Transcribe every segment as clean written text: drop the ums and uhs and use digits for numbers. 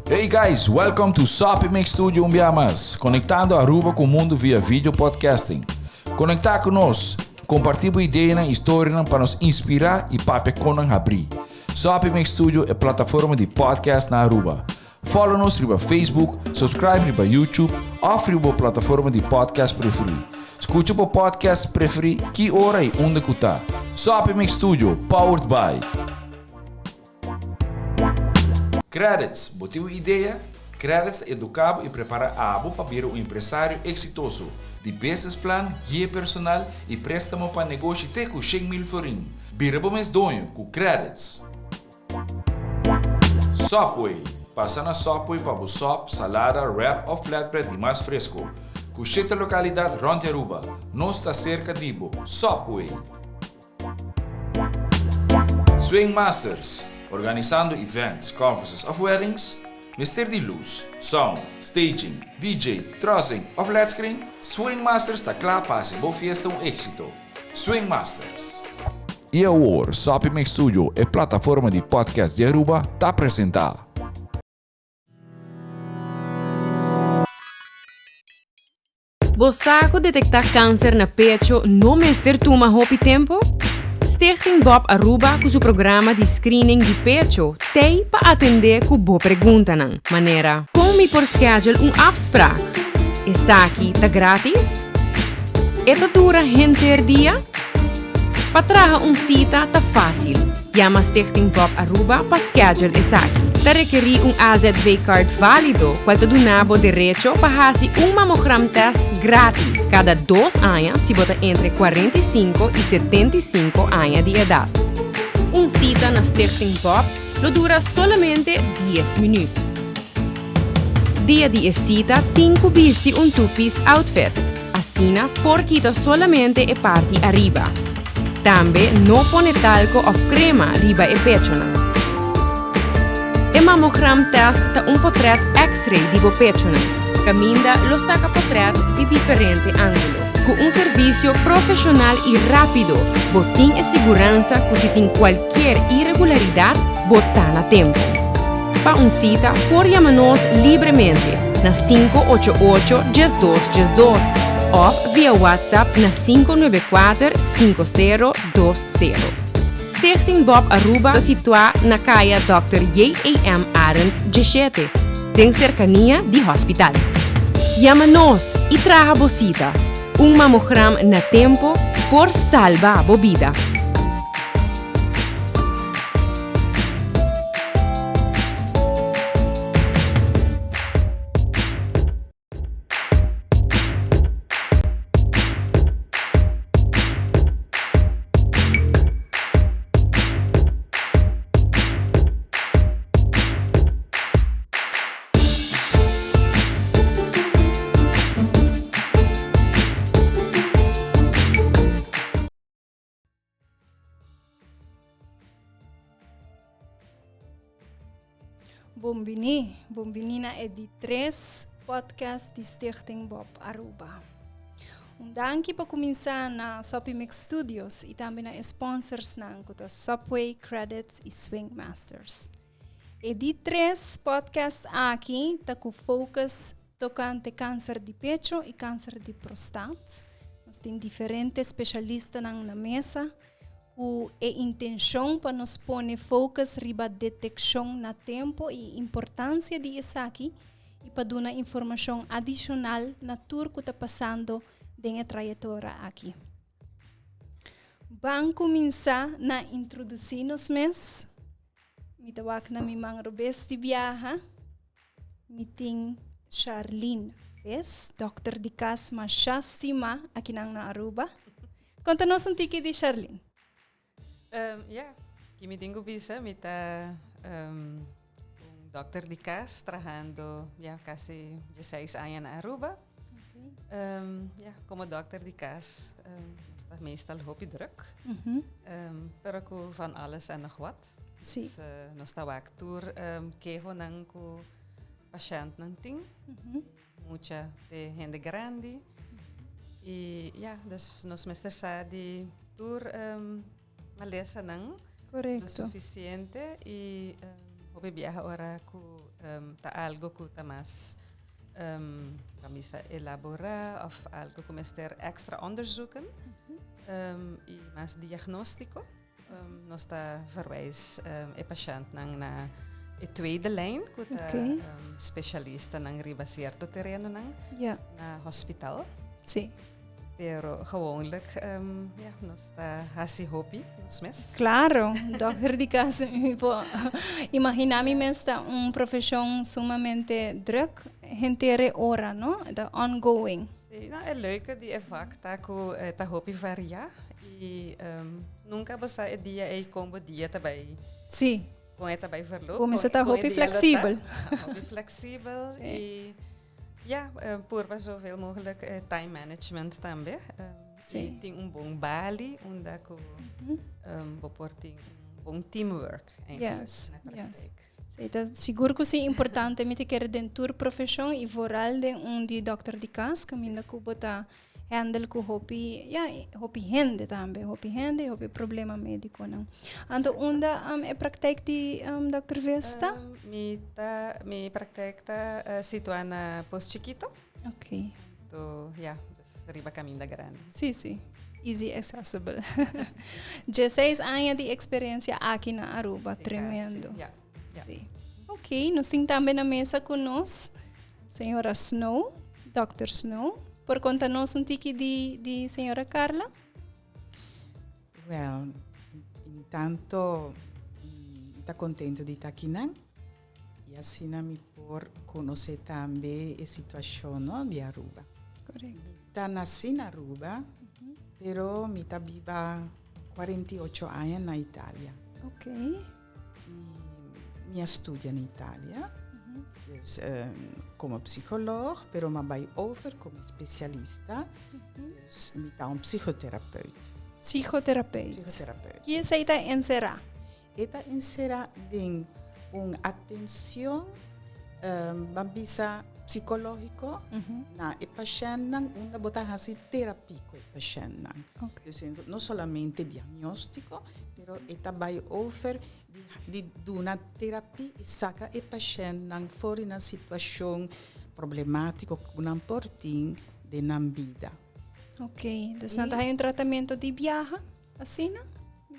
Hey guys, welcome to Sopimix Studio Umbiamas, conectando Aruba com o mundo via vídeo podcasting. Conectar conosco, compartilhar ideias e histórias para nos inspirar e para nos abrir. Sopimix Studio é a plataforma de podcast na Aruba. Follow-nos no Facebook, subscribe no YouTube ou na plataforma de podcast preferida. Escute o podcast preferido que hora e onde que está. Sopimix Studio, powered by Credits. Botiu ideia? Credits educa e prepara a abo para ser um empresário exitoso. De business plan, guia personal e préstamo para negócio até com 100,000 florin. Bira para mês donho com Credits. Subway. Passa na Subway para o sop, salada, wrap ou flatbread e mais fresco. Com 7 localidades ronde Aruba. Nós está cerca de Ibo. Subway. Swing Masters. Organizando events, conferences of weddings, Mister de luz, sound, staging, DJ, trussing of flat screen, Swing Masters está claro para ser boa fiesta um êxito. Swing Masters. E agora, Sopimix Studio, a plataforma de podcast de Aruba, está apresentar. Você detectar câncer na pecho no Mister Tuma Hopi Tempo? Stichting Bob Aruba com o programa de screening de pecho tem para atender com boa pergunta nan maneira como por schedule afspraak. Essa aqui tá grátis? Esta dura hinter dia? Para trazer cita tá fácil. Chama Stichting Bob Aruba para schedule essa aqui. Tá requerir AZV card válido, qual te donava direito para fazer mammogram test grátis cada 2 anos se bota entre 45 e 75 anos de idade. Cita na Stichting Bob lo dura solamente 10 minutos. Dia de cita, tem que vestir two-piece outfit. Assina por quita solamente a parte arriba. Também não põe talco ou crema riba e pecho. E mammogram test ta portrait X-ray di pecho. Caminda lo saca portrait de diferente ângulo. Com serviço profissional e rápido, botin e segurança que se tem qualquer irregularidade, botar na tempo. Para cita, por chamar-nos livremente na 588-1212 ou via WhatsApp na 594-5020. Stichting Bob Aruba está situada na caia Dr. J.A.M. Arends, G7, em cercania de hospital. Chama-nos e traga bocita. Mammogram na tempo por salvar a vida. Bombini na edi3 podcast de Stichting Bob Aruba. Danke para começar na Sopimix Studios e também na sponsors na Subway, Credits e Swing Masters. Edi3 podcast aqui está com focus tocante câncer de pecho e câncer de prostate. Nós temos diferentes especialistas na mesa com a intenção para nos pôr focus riba detecção na tempo e importância de isso aqui e para dar informação adicional na tour que está passando na trajetória aqui. Vamos começar na introduzir-nos mes. Me tawag na mi mga robes de viaja. Meeting Charlene Ves, Dr. de Cas Mashastima aqui na Aruba. Conta-nos tiki de Charlene. Kimi tengo visa, mita Dr. de Cas, trabajando ya casi 16 años en Aruba. Okay. Como Dr. de Cas, está meestal hoopie druk. Pero ko van alles en nog wat. Sí. Dus, nos tawag tour, keho nang ko pasyent ng ting. Mucha de gente grande. E, dus nos Mr. Sadi tour malesa nang lo Correcto. suficiente y hobi viaja ahora ku ta algo ku ta mas camisa elaborar of algo como ester extra onderzoeken y más diagnóstico nos ta verwijs e patiënt nang na e tweede lijn ku ta specialista nang riba cierto terreno nang Ja, na hospital. sí. Pero gewoonlijk, nos está así hobby, nos mes. Claro, Dr. Di Cas, imaginami está profissão sumamente druk, gentere ora, no? De ongoing. Sí, nou, het leuke die vak, ta hobby varia. E nunca basta e dia e combo dia tabay. Sí. Com e tabay verloop. Como se tá hobby flexível. Hobby flexível e ja, por zoveel mogelijk time management também. Sim. Tem bom bali, onde tem bom teamwork. Yes, yes. Então, seguro que é importante me ter dentro profissão e vooral de de Dr. Di Cas, que minda kubota handle ku hobby, hobby hende também, hobby problema médico não. Então, onde é praktijk die Dr. Vesta? Mi praktijk ta situa na Post Chiquito. Ok. So, riba caminho da grande. Sim. Easy accessible. 16 anos de experiência aqui na Aruba, tremendo. Sim. Ok, nós temos também na mesa conosco, senhora Snow, Dr. Snow. Por conta-nos tiki de senhora Carla? Well, intanto estou contente de estar aqui, né? E assim me por conhecer também a situação de Aruba. Correto. Eu nasci na Aruba, pero me viva 48 anos na Itália. Ok. E me estudo na Itália. Dus, como psicoloog, pero me vai over como especialista. Dus me dá psychotherapeut. Psychotherapeut. Que é esta encerrar? Esta encerra em uma atenção bisa psicológico na e paciente onde botar assim terapia com o paciente. Dus não somente diagnóstico, pero esta vai over de uma terapia e saca o paciente fora na situação problemática que não portem de na vida. Ok, dus não tem tratamento de viagem, assim, não?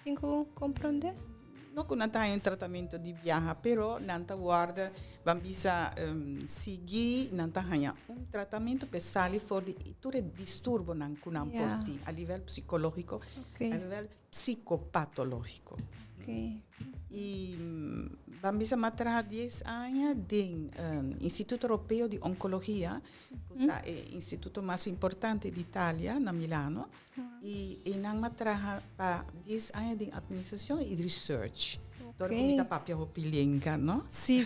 Tem que compreender? Não que não tem tratamento de viagem, pero não guarda, vamos seguir, não tem tratamento pesado for de todo distúrbio que não portem a nível psicológico, a nível psicopatológico. Ok. E vamos trabalhar 10 anos no Instituto Europeu de Oncologia, que é o instituto mais importante de Itália, na Milano, e nós trabalhamos 10 anos de administração e research. Então, como papia opilenga, não? Sim.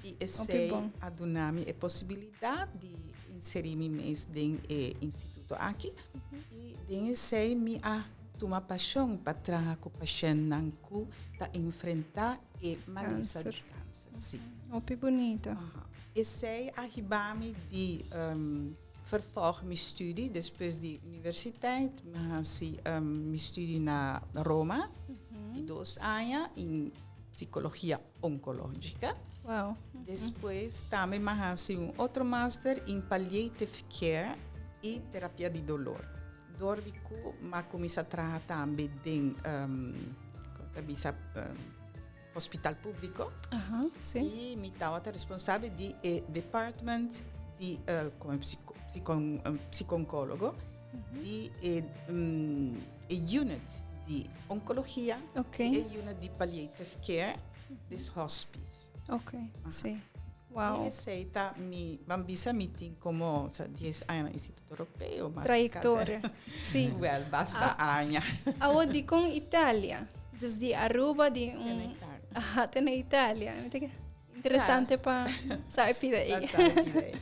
E esse adunami a possibilidade de inserir-me mais no instituto aqui, e esse me uma paixão para trabalhar com o paciente para enfrentar e maleza de câncer. Sim. Que bonito. Esse arriba-me de vervolg mijn studie, depois de universiteit, mas mijn studie na Roma, de 2 anos em psicologia oncológica. Wow. Depois também mas outro master em palliative care e terapia de dolor. Door die koe, maar commissie traga também em hospital público. Sim. E me estava responsável de department de como psicólogo e unit de oncologia e unit de palliative care, dus hospice. Ok, sim. Wow. E aceita mi bambisa meeting como 10 anos no Instituto Europeu. Trajetória. Sim. Well, basta anos. Aonde com Itália? Desde Aruba de até na Itália. Interessante para saber daí.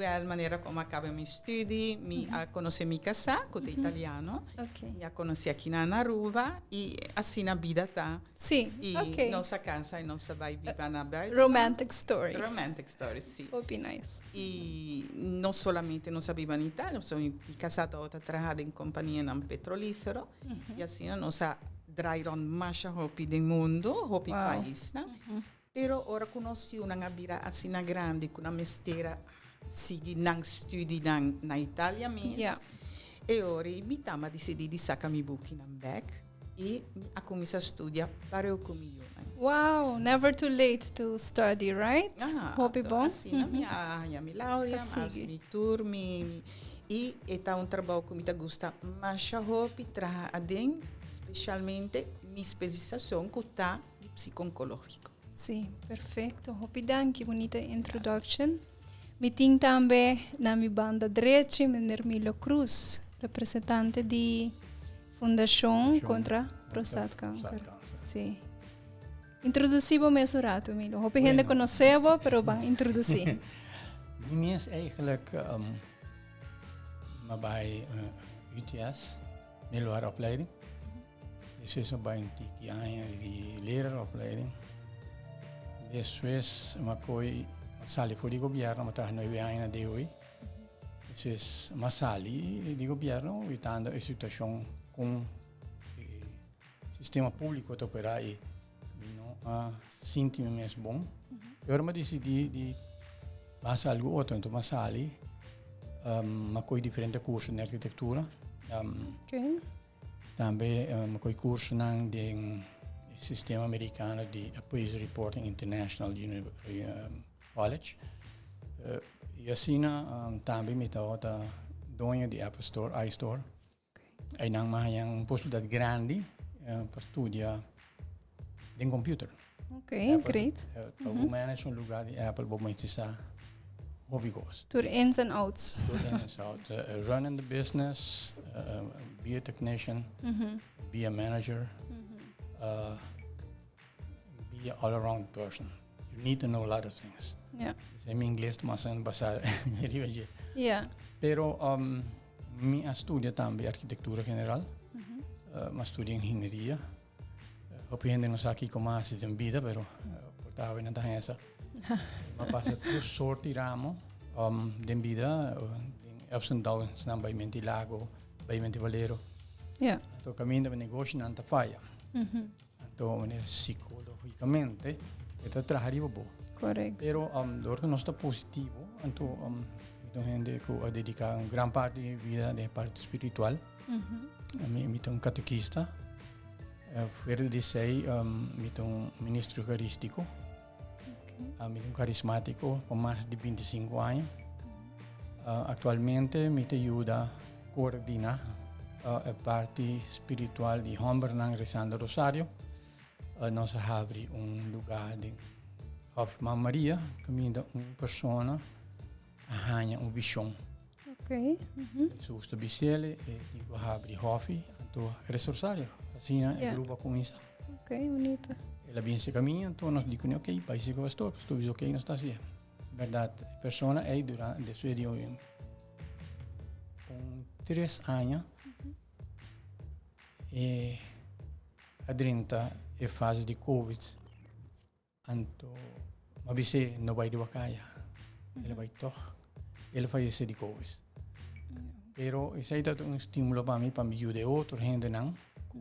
la maniera come acaba mi studi, mi conosce mi casa, con italiano, mi conosce aqui na Aruba e assim na vida tá. Sim, E nossa casa e nossa vai viver na Bahia. Romantic story. Romantic story, sim. Would be nice. E não somente nós vivemos em Itália, sono casata outra trabalhada em companhia num petrolífero e assim nós draairon masha hopi do mundo, hopi país, né? Pero ora conosci una bira assim na grande com uma mesteira sigi nang studi na Itália mesmo. Yeah. E ora mi tama decidi di sacar mi buchi na back e a começar a studiar para eu comigo. Wow, never too late to study, right? Hopi bom. Assim, minha laurea, mas mi tour, e é um trabalho que me gusta, mas a hopi traha adem, especialmente minha especialização que está de psicológico. Sim, perfeito. Hopi danke, bonita introduction. Me tem também na minha banda direita, Nermilo Cruz, representante de Fundação contra Prostate Cancer. Sim. Introducível mesmo rato, Milo. Hopi gente conheceva, pero bang introduzir. Die is eigenlijk maar bij UTS, middelbare opleiding. Dus is er bij een tiki aan die lerarenopleiding. Después me sali voor die governo, ma tra 9 anni na DOI. Dus ma sali di governo, evitando a situazione con il sistema pubblico to operai no senti-me mesmo bom. E ora ma decidi di basta algo outro, então ma sali ma coi differenti corsi in architettura. Também ma coi corsi nang del sistema americano di Appraisal Reporting International College. E assim também me estava dono de Apple Store, iStore. E nang mahayang possibilidade grande para estudar em computer. Okay, great. Para manage um lugar de Apple, para monetizar hobby's. Door ins and outs. Door ins and outs. Running the business, be a technician, be a manager, be an all-around person. You need to know a lot of things. Yeah. In inglês, mas en basal. Yeah. Pero mi studia também arquitetura general, mas studia ingeniería. Opende não sei aqui como se tem vida, pero portava na dança. Mas passa por sorte ramo de vida, ups and downs na bij menti lago, bij menti valero. Yeah. Então caminho de negócio não tá falha. Então maneira psicologicamente está trabalhando bom. Correct. Pero door que não está positivo, então gente que a dedicar gran parte de vida de parte espiritual. Me um catequista. Verder de sei, me um ministro eucarístico. Me um carismático por mais de 25 anos. Atualmente me ajuda a coordenar a parte espiritual de Hombernang Rezando Rosário. Nós abrimos lugar de Mamma Maria, que me dá uma pessoa a ganhar uma visão. Ok. Zo is de bicele e we hebben die hobby to resorsario. Assim é grupo com isso. Ok, bonita. Ela vem se caminha, então nós dizemos ok, país que vai estar, estou dizendo ok, não está assim. Verdade, a pessoa é durante sua vida com 3 anos e a 30 é fase de Covid. Então, mas você não vai de Wakaya, ele vai tocar, ele vai ser de Covid. Pero isso aí é um estímulo para mim ajudar outros gente não com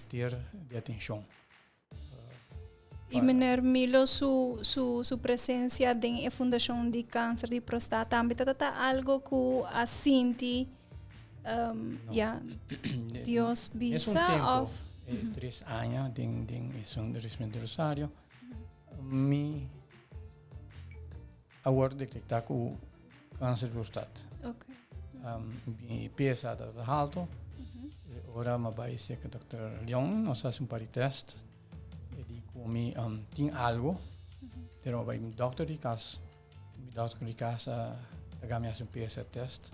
ter de atenção. E meneer Milo, sua presença em Fundação de Câncer de Próstata também está algo que a senti, Deus bisa of 3 anos de São Respeito Rosário, me agora detectar com câncer de próstata. Okay. Mi peso está alto. Ora ma vai ser que Dr. Leon nos faz par de teste. E digo mi tem algo. Pero vai mi doctor de casa. Mi doctor de casa paga me um peso teste.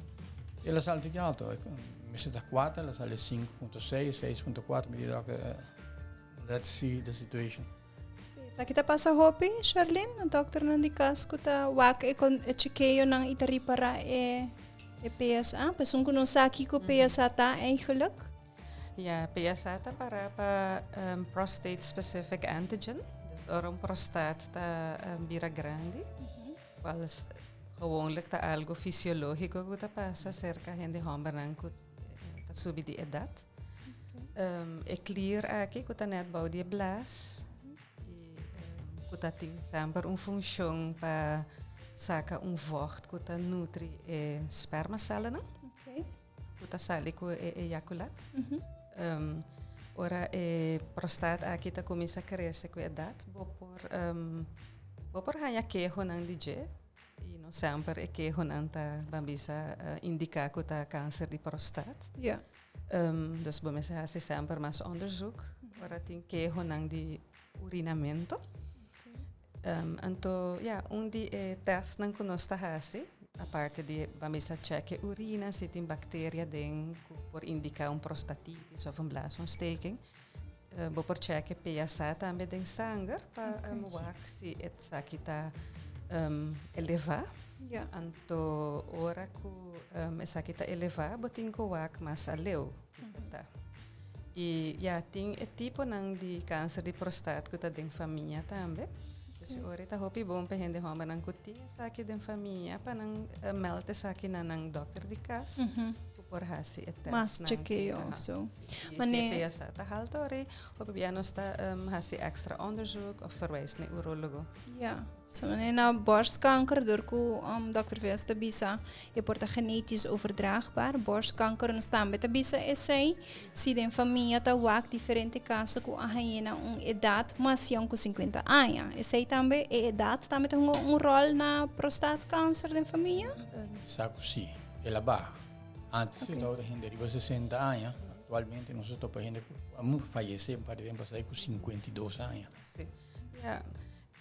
Ela sale de alto. Me senta 4, ela sale 5.6, 6.4. Me diz doctor, let's see the situation. Sa kita pasa hopi, Charlene, ang doktor ng dikas ko ta wak chekeyo ng itari para PSA. Pasung kuno saki ko PSA ta eigenlijk. Ja, PSA ta para pa prostate specific antigen. Dus orang prostaat ta bira grande. Quals gewoonlijk ta algo fisiologico ko ta pasa cerca hindi homba nang ko ta subi di edad. É clear aqui que está net bau de blas e que está tem sempre função para sacar vocht que está nutri spermacellen, que está sali que ejaculat. Ora prostat aqui está começa a crescer com a idade, por hanya queijo nang DJ e não sempre queijo nang ta bambisa indica que está câncer de prostat. Ja. Dus bij mij is sempre mais onderzoek waar tem queijo nang de urinamento. Então, die test nang conosca hasi, a parte de bamisa check urina se tem bactéria dentro por indicar prostatitis of blaasontsteking. Por check PSA também tem sangue para ver se essa kita elevar. Ja. Anto ora ku essa kita elevar, botin ko wak mas aleu. E tem tipo nang de câncer de prostate que tá dentro família também. Dus ora tá hopi bom para gente homa nang kuti essa aqui dentro família para nang melte essa aqui nang dokter de cas. Por hasi etes Mas chekeyo so. Mane PSA ta haltori, hopi biano sta hasi extra onderzoek of verwijs naar urologo. Ja. So, na borstkanker, door Dr. Vesta bisa, je wordt genetisch overdraagbaar. Borstkanker no staan met de bisa essay. Si den familia ta wak diferente casos ku ahayena edad mas yung ku 50 anos. Essay tambe edad tambe ta rol na prostaatkanker den familia? Saco sim, ela barra. Antes eu estava rendendo 60 anos, atualmente nós estamos rendendo a falecer para tempo sair com 52 anos. Sim. Yeah.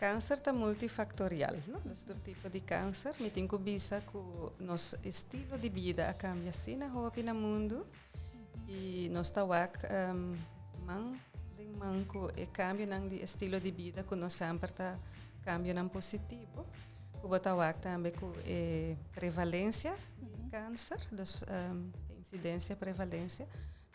Câncer está multifactorial, não? Dus door tipo de câncer, me tem que bisa que nosso estilo de vida cambia assim na roupa no mundo e nós está wak manco e cambio nang de estilo de vida que nós sempre está cambio nang positivo. Que bota wak também com prevalência de câncer, dus incidência prevalência,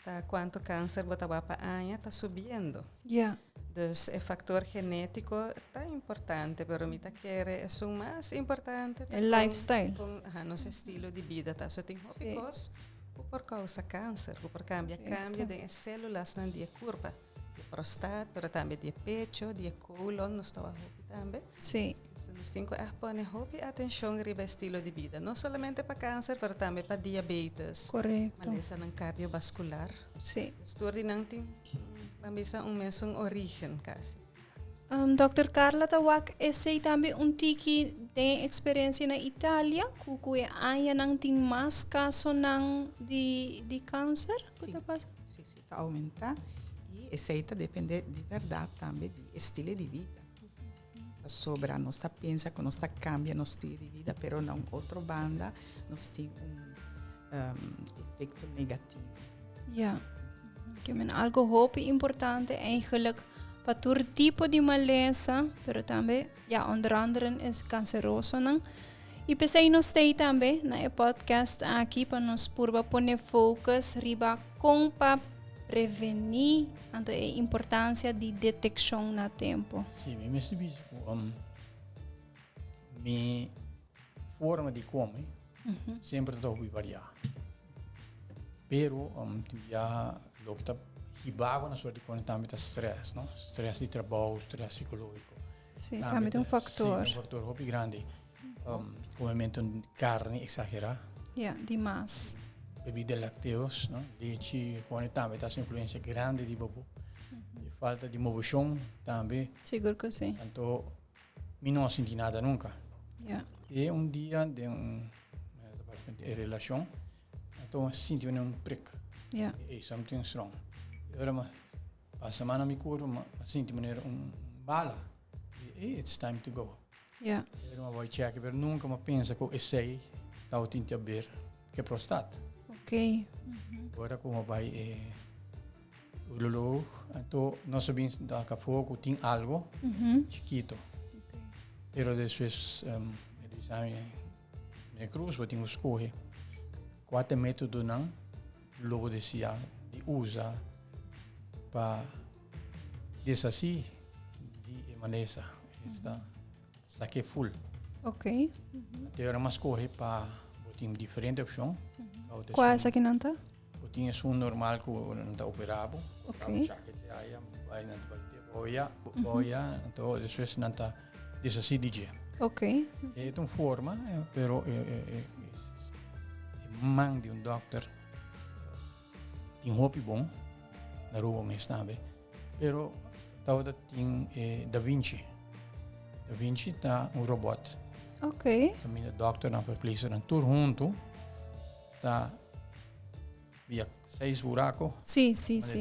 tá quanto câncer bota wapa anya está subindo. Ja. Dus el factor genético está importante, pero mi quiere es un más importante. El lifestyle. Con nuestro estilo de vida. Tá? So tem hópicos que por causa câncer, que por cambia de células na de curva, de prostate, pero também de pecho, de colon, nos está também. Sim. So nós temos que poner atenção riba estilo de vida, não somente para câncer, pero também para diabetes. Correcto. Malesa ng cardiovascular. Sim. Estudo nang ting bisa mesong origem kasi. Dr. Carla Tawak, essay também tiki de experiência na Itália, kukuya aya nang ting mas caso nang de câncer? Sim, está aumentar e esse aí depende de verdade também de estilo de vida. Sobre nós pensa que nós cambia nosso estilo de vida, pero na outra banda nós tem efeito negativo. Ja. Que men algo hoop importante eigenlijk para todo tipo de maleza, pero também onder andere is canceroso nang. E pensei nos tem também na podcast aqui para nos purba poner focus riba com para prevenir a importância de detecção na tempo. Sim, me mesmo bicho, minha forma de comer sempre está a variar. Pero já lo que está hibago na sua de quando também está stress, não? Stress de trabalho, stress psicológico. Sim, também tem factor. Sim, factor muito grande. Comimento de carne exagerada. Ja, demais. Bebida lácteos, não? Leite, quando também está influência grande de bobo. E falta de moção também. Seguro que sim. Então, não senti nada nunca. Ja. E dia de relação, então senti prick. Ja. E something strong. Agora, a semana me curo, senti bala. E it's time to go. Ja. Eu vou check, mas nunca me pensa que esse aí está o tinta ver que é prostate. Ok. Agora como vai Luego, entonces no sabemos que a poco tiene algo chiquito. Pero después, el examen de cruz, yo tengo que escoger 4 métodos, luego decía, de usa para deshacer de maleza. Está full. Ok. Agora mais corre para tem diferente opção. Qual é essa que não está? Tem um normal que não está operável. Ok. Vai na boia, então depois não está desassi DJ. Ok. É uma forma, pero man de doctor tem roupa bom, na roupa mesmo também. Pero talvez tem Da Vinci. Da Vinci está robot. Ok. Também o doctor não verpleger tudo junto. Tá via 6 buracos. Sim.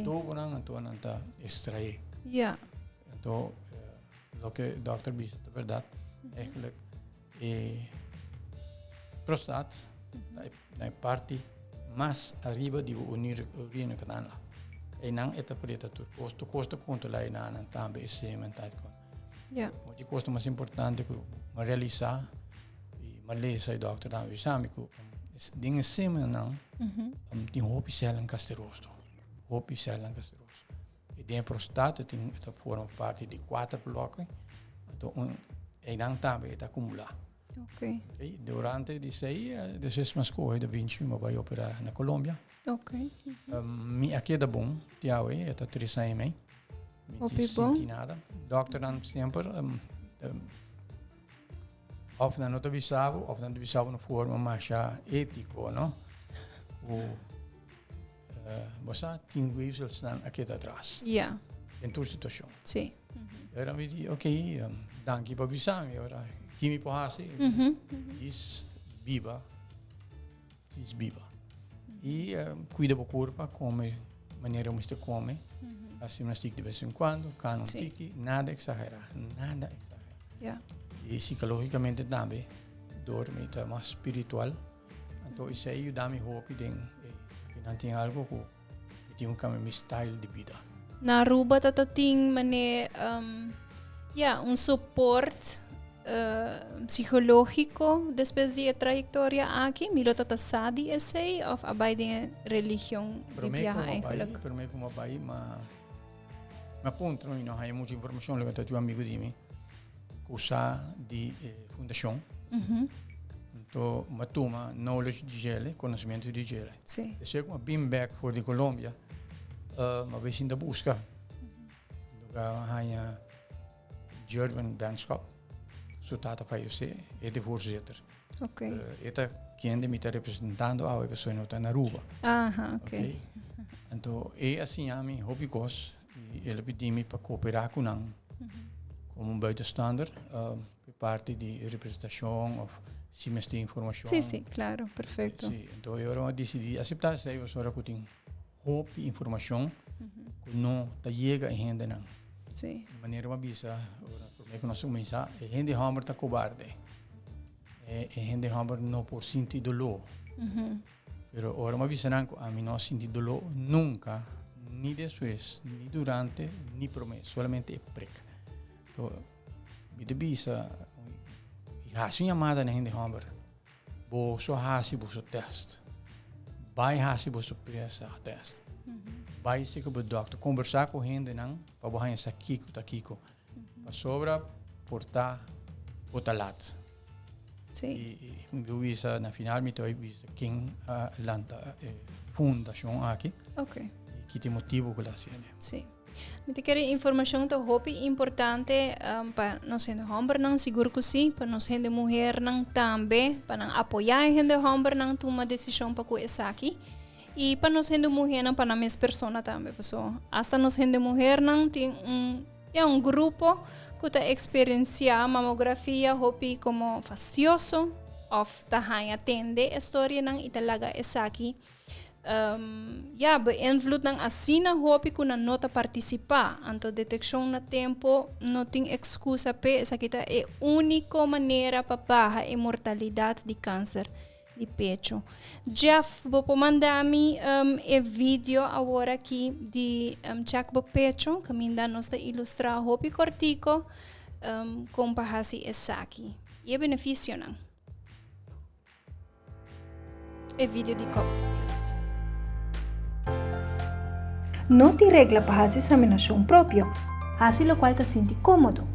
Todo não está extrair. Ja. Então, o que o doctor diz, de verdade, eigenlijk prostate na parte mais arriba de urina que dá lá. E não é preta tudo. Custa controlar na também esse mental. Ja. O que custa mais importante que realizar e maleza o doctor também sabe que dingen cima não tem roupa célula casteroso. Roupa célula casteroso. E de prostate tem essa forma parte de 4 blocos. Então, e não também está acumular. Ok. Durante de sei, depois mais corre da 20, mas vai operar na Colômbia. Ok. Mi aqui é bom, tiawe, está 3 anos. Hopi bom. Nada. Doctor dan sempre of não te avisava, of não te avisava na forma mais ético, não? Você tem vezes estão aqui atrás. Ja. Em tua situação. Sim. Era me di, ok, danke para avisar me, ora, kimi pohasi, is viva. E cuida do corpo, come maneira como você come. Assim, mas de vez em quando, canon tiki, nada exagerar. Ja. E psicologicamente também, dorme, é mais espiritual. Então, isso aí dá-me hope de que não tem algo que tem um style de vida. Na Aruba ting mane suporte psicológico depois de trayectória aqui, milo tata sadi esse of abai de religião de viajar eigenlijk. Para mim como abai, mas ponto não há muita informação levanta teu amigo de mim, cursa de fundação. Então, matuma knowledge de gele, conhecimento de gele. Sim. Se como been back for de Colômbia, mas vem da busca. Há German Bandschap, zo tata van JC, de voorzitter. Oké. Eta kende me representando a pessoa não está na Aruba. Aha, oké. Então, assim a mim hobbycos, ele pediu-me para cooperar com nós, como buitenstaander, parte de representação ou se me tem informação. Sim, claro, perfeito. Sim, então eu decidi aceitar isso, eu só que tenho hope informação que não chega a gente não. Sim. De maneira uma bisa, porque que nós começar, a gente hammer está cobarde. A gente hammer não por sentir dolor. Pero ora uma bisa não, a mim não sentir dolor nunca, nem depois, nem durante, nem promessa, somente prick. Então, me de bisa, hasi chamada na gente hammer, bo so hasi bo so test, vai hasi bo so peça test. Vai ser com o doctor, conversar com a gente, não? Para borrar essa kiko, para sobra, portar, botalat. Sim. E eu vi isso na final, me tô vi quem lanta fundação aqui. Ok. E que tem motivo com a cena. Sim. Me te quero informação to hopi importante para nós gente homem não seguro que sim, para nós gente mulher não também, para apoiar a gente homem não tomar decisão para com essa aqui. E para nós sendo mulher não para minhas pessoas também, pessoal. Hasta nós sendo mulher não tem grupo que está experienciar mamografia hopi como fastidioso, of tahan atende história não e talaga essa aqui. Beïnvloed ng asina hopi ko na nota participar. Anto deteksyon na tempo não tem excusa pe essa kita é única maneira para baixar a mortalidade de câncer de pecho. Jeff, vou mandar me vídeo agora aqui de check do pecho, que me dá nos ilustrar hopi cortico com bahasi esaki. E benefício não. É vídeo de Copperfield. Não te regla bahasi examinação próprio, assim lo qual te senti cômodo.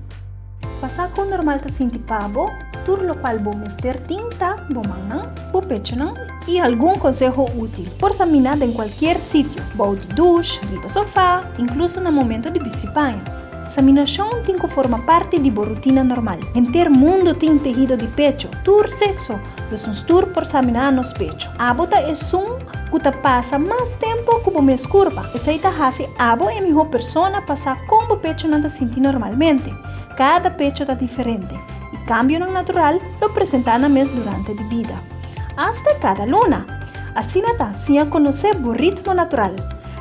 Passar com normal te senti pabo, tur lo qual bo mester tinta, bo manang, bo pechanang e algum consejo útil por examinar em qualquer sítio, bo de douche, riba sofá, incluso no momento de bicipanha. Examinação tem que formar parte de boa rotina normal. Em ter mundo tem tejido de pecho, tur sexo, los tur por examinar nos pecho. Abota é que te passa mais tempo que me escurva. Essa hasi abo é melhor persona passar com o pecho não te sentir normalmente. Cada pecho está diferente e cambio não natural lo presenta na mês durante a vida. Hasta cada luna. Assim está, sem conhecer o ritmo natural.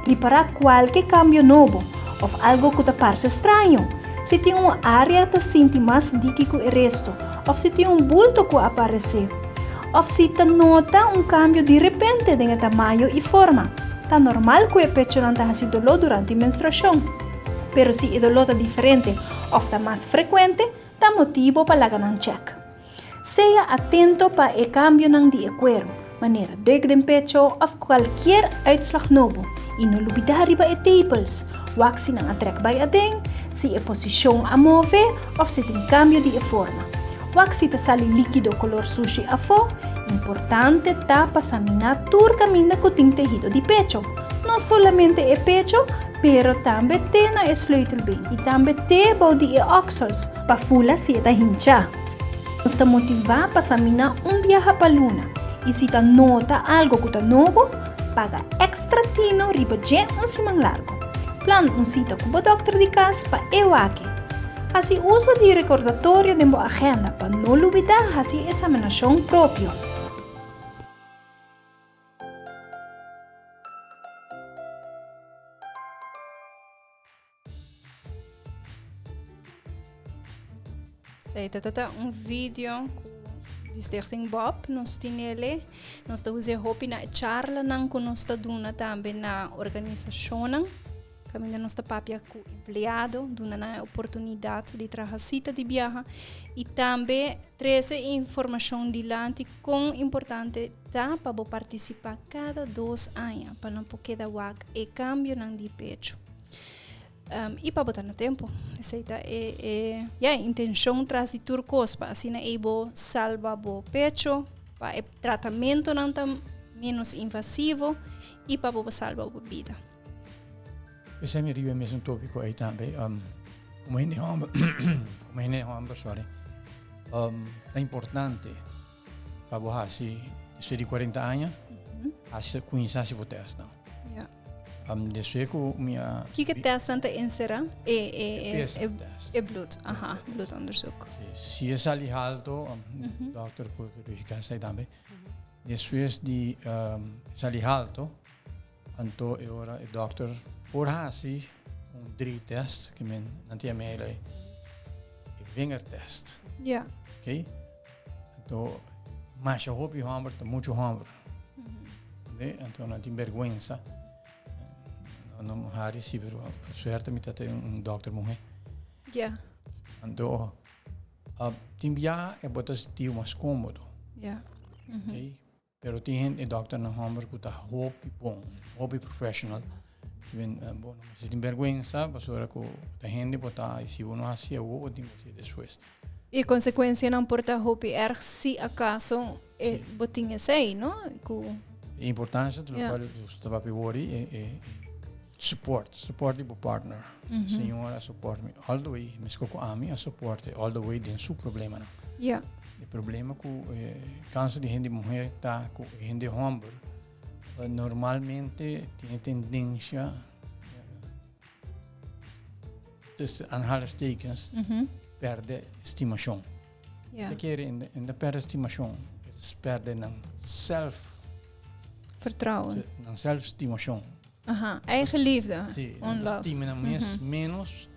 Reparar qualquer cambio novo ou algo que te parece estranho. Se tem uma área que te sente mais dique que o resto, ou se tem bulto que aparece, ou se te nota cambio de repente em tamanho e forma. Tá normal que o pecho não tenha sido dolor durante a menstruação. Pero se o dolor é diferente ou está mais frequente, dá motivo para lagar um check. Seja atento para o cambio de cuero, maneira deug de pecho ou qualquer uitslag novo. E não olvidar riba e staples, wax não atrek by a ding, se a posição a move ou se tem cambio de forma. Wax se sale líquido color sushi a fo, importante tá para examinar todo caminho que tem tejido de pecho. Não solamente o pecho, pero também tem na sleutelbeen e também tem body e oxals para fula se está hincha. Nos está motivar para examinar viaje para a luna e se está nota algo que está novo, paga extra tino riba de semana largo. Plan cita com o doctor de casa para ewaque. Assim uso de recordatório de sua agenda para não olvidar assim examinação próprio. Tata vídeo de Stichting Bob, nós temos ele, nós estamos usando na charla que nós estamos também na organização, caminho nós papia com empregado, dando a oportunidade de trabalhar de viagem e também trazer informação de lá com importante tá para participar cada 2 anos para não poder dar e cambio de pecho. E para botar no tempo, essa é a intenção traz de turcos para assim é bo salva o pecho, para o tratamento não tão menos invasivo e para salvar a vida. Esse é o mesmo tópico aí também. Como é importante para você se de 40 anos, a conhecer se você testa. Que testa insera é bloed. Aha, bloedonderzoek. Se é sali alto, dokter pode verificar isso também. Depois de sali alto, então agora o dokter por assim 3 test que men nanti é vinger test. Ja. Ok? Então, mais eu hope hammer, tá muito hammer. Então não tem vergonha. Não hari sim, pero suerte me tem dokter mulher. Ja. Então, timbia é botas tio mais cômodo. Ja. Ok? Pero tem dokter na hammer que tá hope bom, hope professional. Even bom, se tem vergonha, basura que a gente botar e se uno assim, eu vou ter que depois. E consequência não porta hope se acaso é botinha sei, não? A importância do qual estava piori é support do partner. Senhora support me all the way, mas com a mim a support all the way den seu problema não. Ja. O problema com câncer de gente mulher tá com gente homem normalmente tem tendência aanhalingstekens perde estimação. Ja. De keer in de perde estimação, perde een vertrouwen. Een zelfestimação. Aha, eigen liefde. Sim, love. estima menos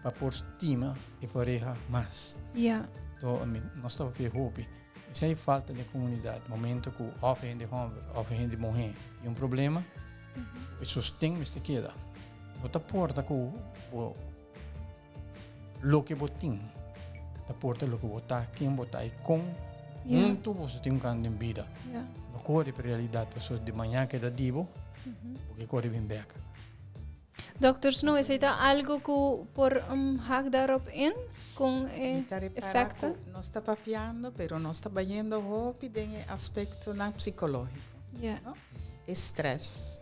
para por estima e pareja mais. Ja. Então, nós estamos bem hope. Essa é falta de comunidade. Momento que of gente homem, of gente mulher, e problema, e sostém este queda. Outra porta que lo que botin, da porta lo que botar, quem botar e com muito você tem canto em vida. Não corre para a realidade, pessoas de manhã que da divo, porque corre bem back. Dr. Snow, is het algo que por hack daarop in? Com effecten? Não está papiando, pero não está vendo hopi de aspecto psicológico. Ja. No? Stress.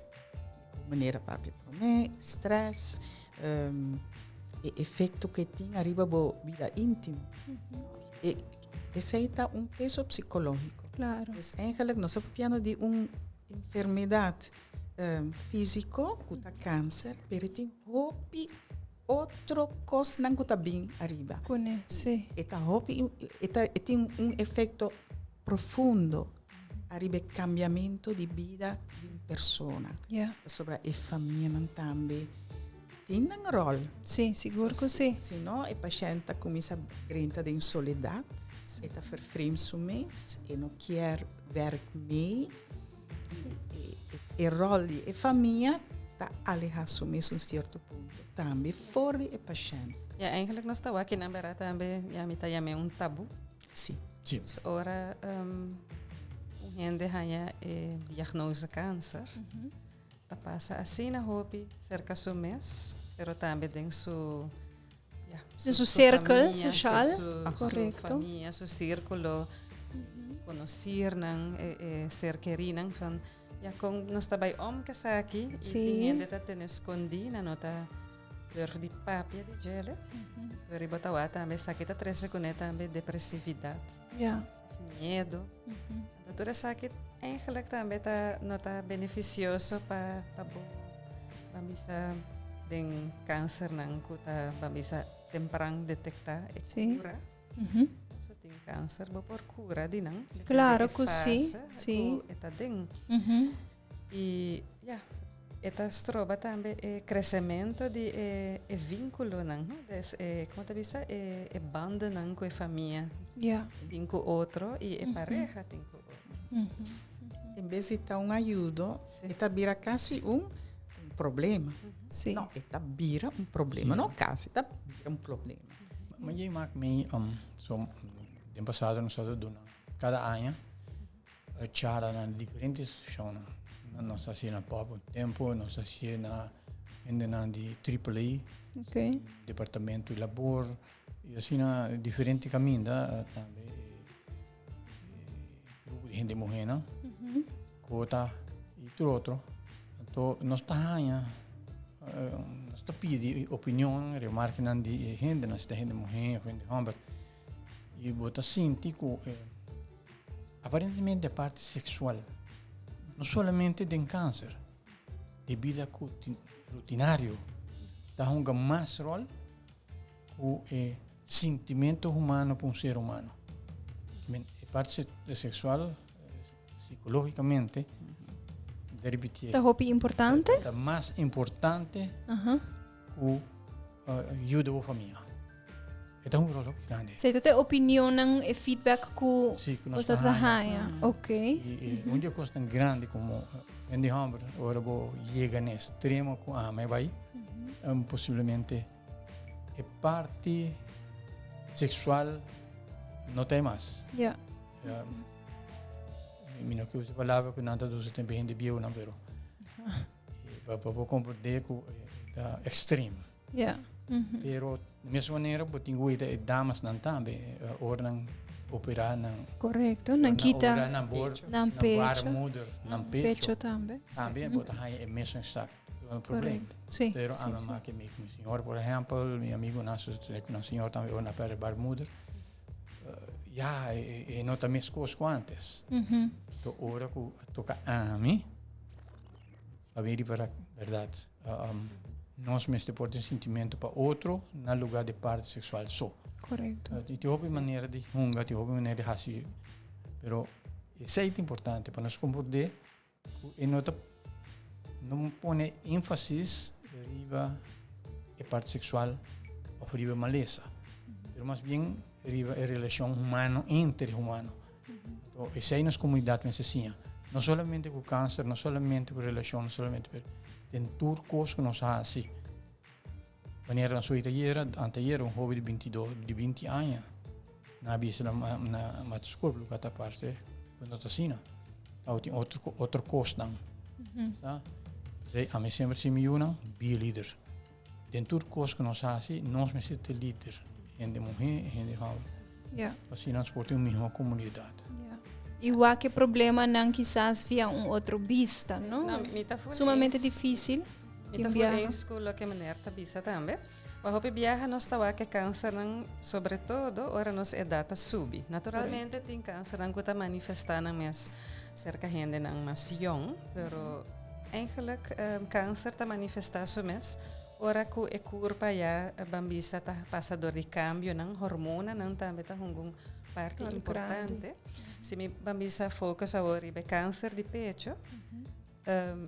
Maneira papi promê, stress, efeito que tem arriba da vida íntima. E esse aí está peso psicológico. Claro. Dus eigenlijk nós estamos falando de enfermidade físico, que é câncer, mas tem outra coisa não está bem arriba. Cune, sim. Tem efeito profundo arriba cambiamento de vida de uma pessoa. Ja. Sobre a família também. Tem rol. Sim, seguro que sim. Senão, a paciente começa a grinta em soledade, está vervreemd zo mês, e não quer werk mee. E rol de família está alejado zo mês um certo ponto. Também fora de paciente. Ja, eigenlijk nós estamos aqui na Beira também, ja, me tá tabu. Sim. Sim. Ora, gente ganha diagnose câncer. Tá passa assim na hobby cerca de um mês, pero também tem su Su cirkel família, social, correcto. Su família, su círculo, conhecer ser querido, van ja, com nós tá bem que sa aqui e tem gente tá tendo escondida, não tá durf de papia de gele. Dori botar também sa que tá trece com também depressividade. Ja. Medo. Doutora Sakit, eigenlijk também tá beneficioso para bisa den câncer nang kuta bisa temprang detectar e cura. So tem câncer por cura di nang. Claro que sim. Eta den. E eta stroba também crescimento de vínculo nang, como te bisa banda nang com a família. Ja. Tem com outro e pareja tem com outro. Em vez de estar ajuda, está vira quase problema. Sim. Não, está vira problema. Não quase, está vira problema. Mas eu maak mee, de passado nós estamos doendo. Cada ano, a charla na diferentes zonas. Nós fazemos na Pop Tempo, nós fazemos na de AAA, Departamento de Labor, e assim na diferentes caminhos também. Grupo de gente morrer, cota e tudo outro. Então, nós estamos pedindo opinião, remarque de gente, nós gente morrer, gente homem. E bota sentir que aparentemente a parte sexual, não somente de câncer, de vida rutinário, está jogando mais rol o sentimento humano para um ser humano. A parte sexual, psicologicamente, Tá hopi importante? É mais importante que ajuda a família. É um rol grande. Você tem opinião e feedback que você está ganhando? Ok. E onde coisa tão grande como em homem, agora vou chegar no extremo com a minha vai, possivelmente a parte sexual não tem mais. Ja. Não que você falava que nada dos tem bem de bio não pero para compreender que é extremo. Ja. Pero de mesma maneira botin goita e damas não também ornan operar na correto não quita na pecho baarmoeder na pecho também bota aí é mesmo exact um problema. Sim. Pero a mamá que me senhor por exemplo meu amigo nosso com senhor também ou na para baarmoeder e não também as coisas antes. Então, ora que toca a mim, a ver para verdade, nós mesmo portamos sentimento para outro no lugar de parte sexual só. Correto. E tem outra maneira de hunga, tem outra maneira de raci, pero isso é importante para nós compreender e não põe ênfase riba a parte sexual ou riba maleza, pero mais bem riba a relação humano entre humano. Então, essa aí nas comunidades mas assim, não somente com câncer, não somente com relação, não somente tem turcos que nós assim. Wanneer dan zoiets hier, anteer een hobby de 20 anos, na bisa na matuskop lugar ta parte, quando tá assim, tem outro custo dan, tá? Sei, a mim sempre se me unam, líder. Den turcos que nós assim, nós me sente líder, gente mulher, gente homem. Yeah. Assim nós portamos mesma comunidade. Yeah. E o que problema não quizás via outro vista, não? Sumamente difícil. Então foi isso que a mulher está bisa também. O hopi viaja nós está que câncer não, sobretudo, ora nos edata subi. Naturalmente tem câncer não que está manifestando mais cerca gente não mais young, pero eigenlijk câncer está manifestando mais ora que é curva já bambisa está passador de cambio não hormona não também está uma parte importante. Se me bambisa focusa ora é câncer de pecho.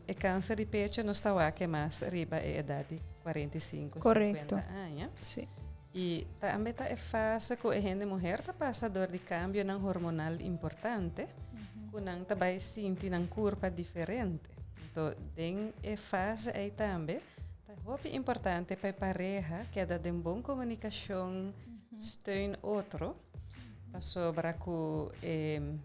E câncer de pecho não está aqui mais riba a idade de 45, Correcto. 50 anos. Sim. E também é fácil que a gente mulher está passador de cambio não hormonal importante, que não está vai sentir uma curva diferente. Então, é fácil aí também. É importante para a pareja que dá de boa comunicação, steun outro, para sobre que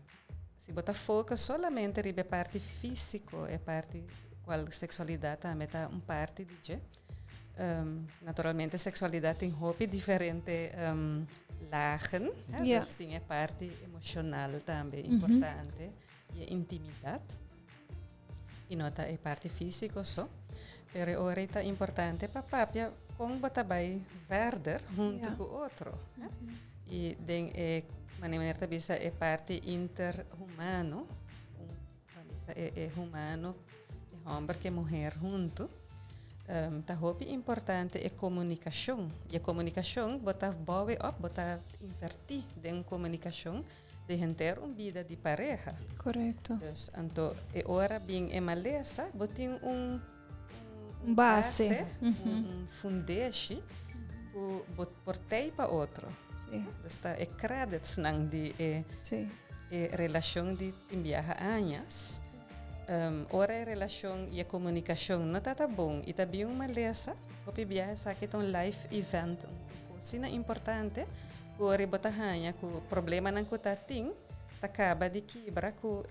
se botar foco solamente na parte física e parte qual sexualidade também está parte de naturalmente a sexualidade tem hobby diferente lagen, dus tem a parte emocional também importante e a intimidade e nota a parte física só, pero ora é importante para papia com botar vai verder junto com o outro, e den maneira de bisa é parte interhumano, é humano, é homem que mulher junto. Tá hobby importante é comunicação. E a comunicação bota boa up, bota invertir de comunicação de ter uma vida de pareja. Correto. Então, é hora bem é maleza, botem base, fundeixe, portei para outro. Está é credits nang di relação de viaja anos. Ora a relação e a comunicação não está bom e está bem uma lesa. Porque viaja sabe que um live event, coisa importante. Ora botar hanha que o problema não que tá tem, acaba de quebrar com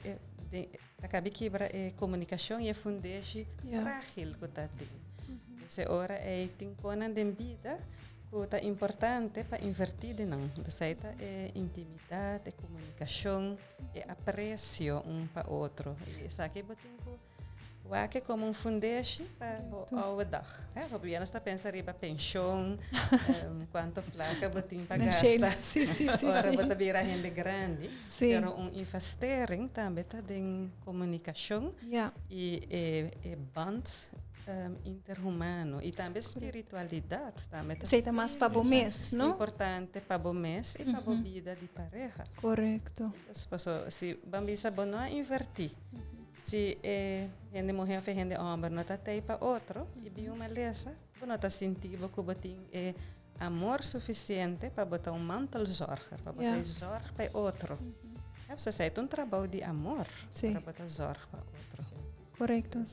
acaba de quebrar a comunicação e a fundeixe frágil que tá tem. Se ora é tem conan de vida é importante para invertir de não. Então, é intimidade, é comunicação, é apreço para o outro. E isso aqui é como um fundeixe para o dag. Porque nós está pensando em pensão, quanto placa botim para gastar. Ora, bota vir a gente grande. Pero investering também está em comunicação e band interhumano e também espiritualidade também aceita mais para o mês, não? Importante para o mês e para a vida de pareja. Correto. Se bambisa bono invertir, se gente mulher faz gente homem não está aí para outro e bem uma lesa, bono está sentindo que botin amor suficiente para botar mantel zorg, para botar zorg para outro. Isso é um trabalho de amor para botar zorg para outro. Correto.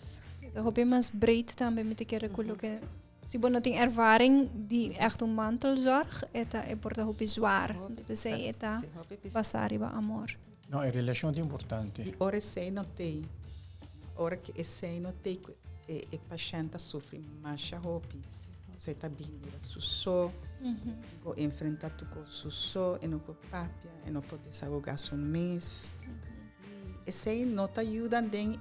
Eu hoop mais breed também me te quero colocar. Se você não tem ervaring de echt mantelzorg, é porta hoop zwaar. Dus é passar para amor. Não, a relação é importante. E ora sei não tem. Ora que sei não tem e paciente sofre mais hope. Você está bem susso, go enfrentar tu com susso, e não pode papia, e não pode desahogar seu mês. E sei não te ajuda nem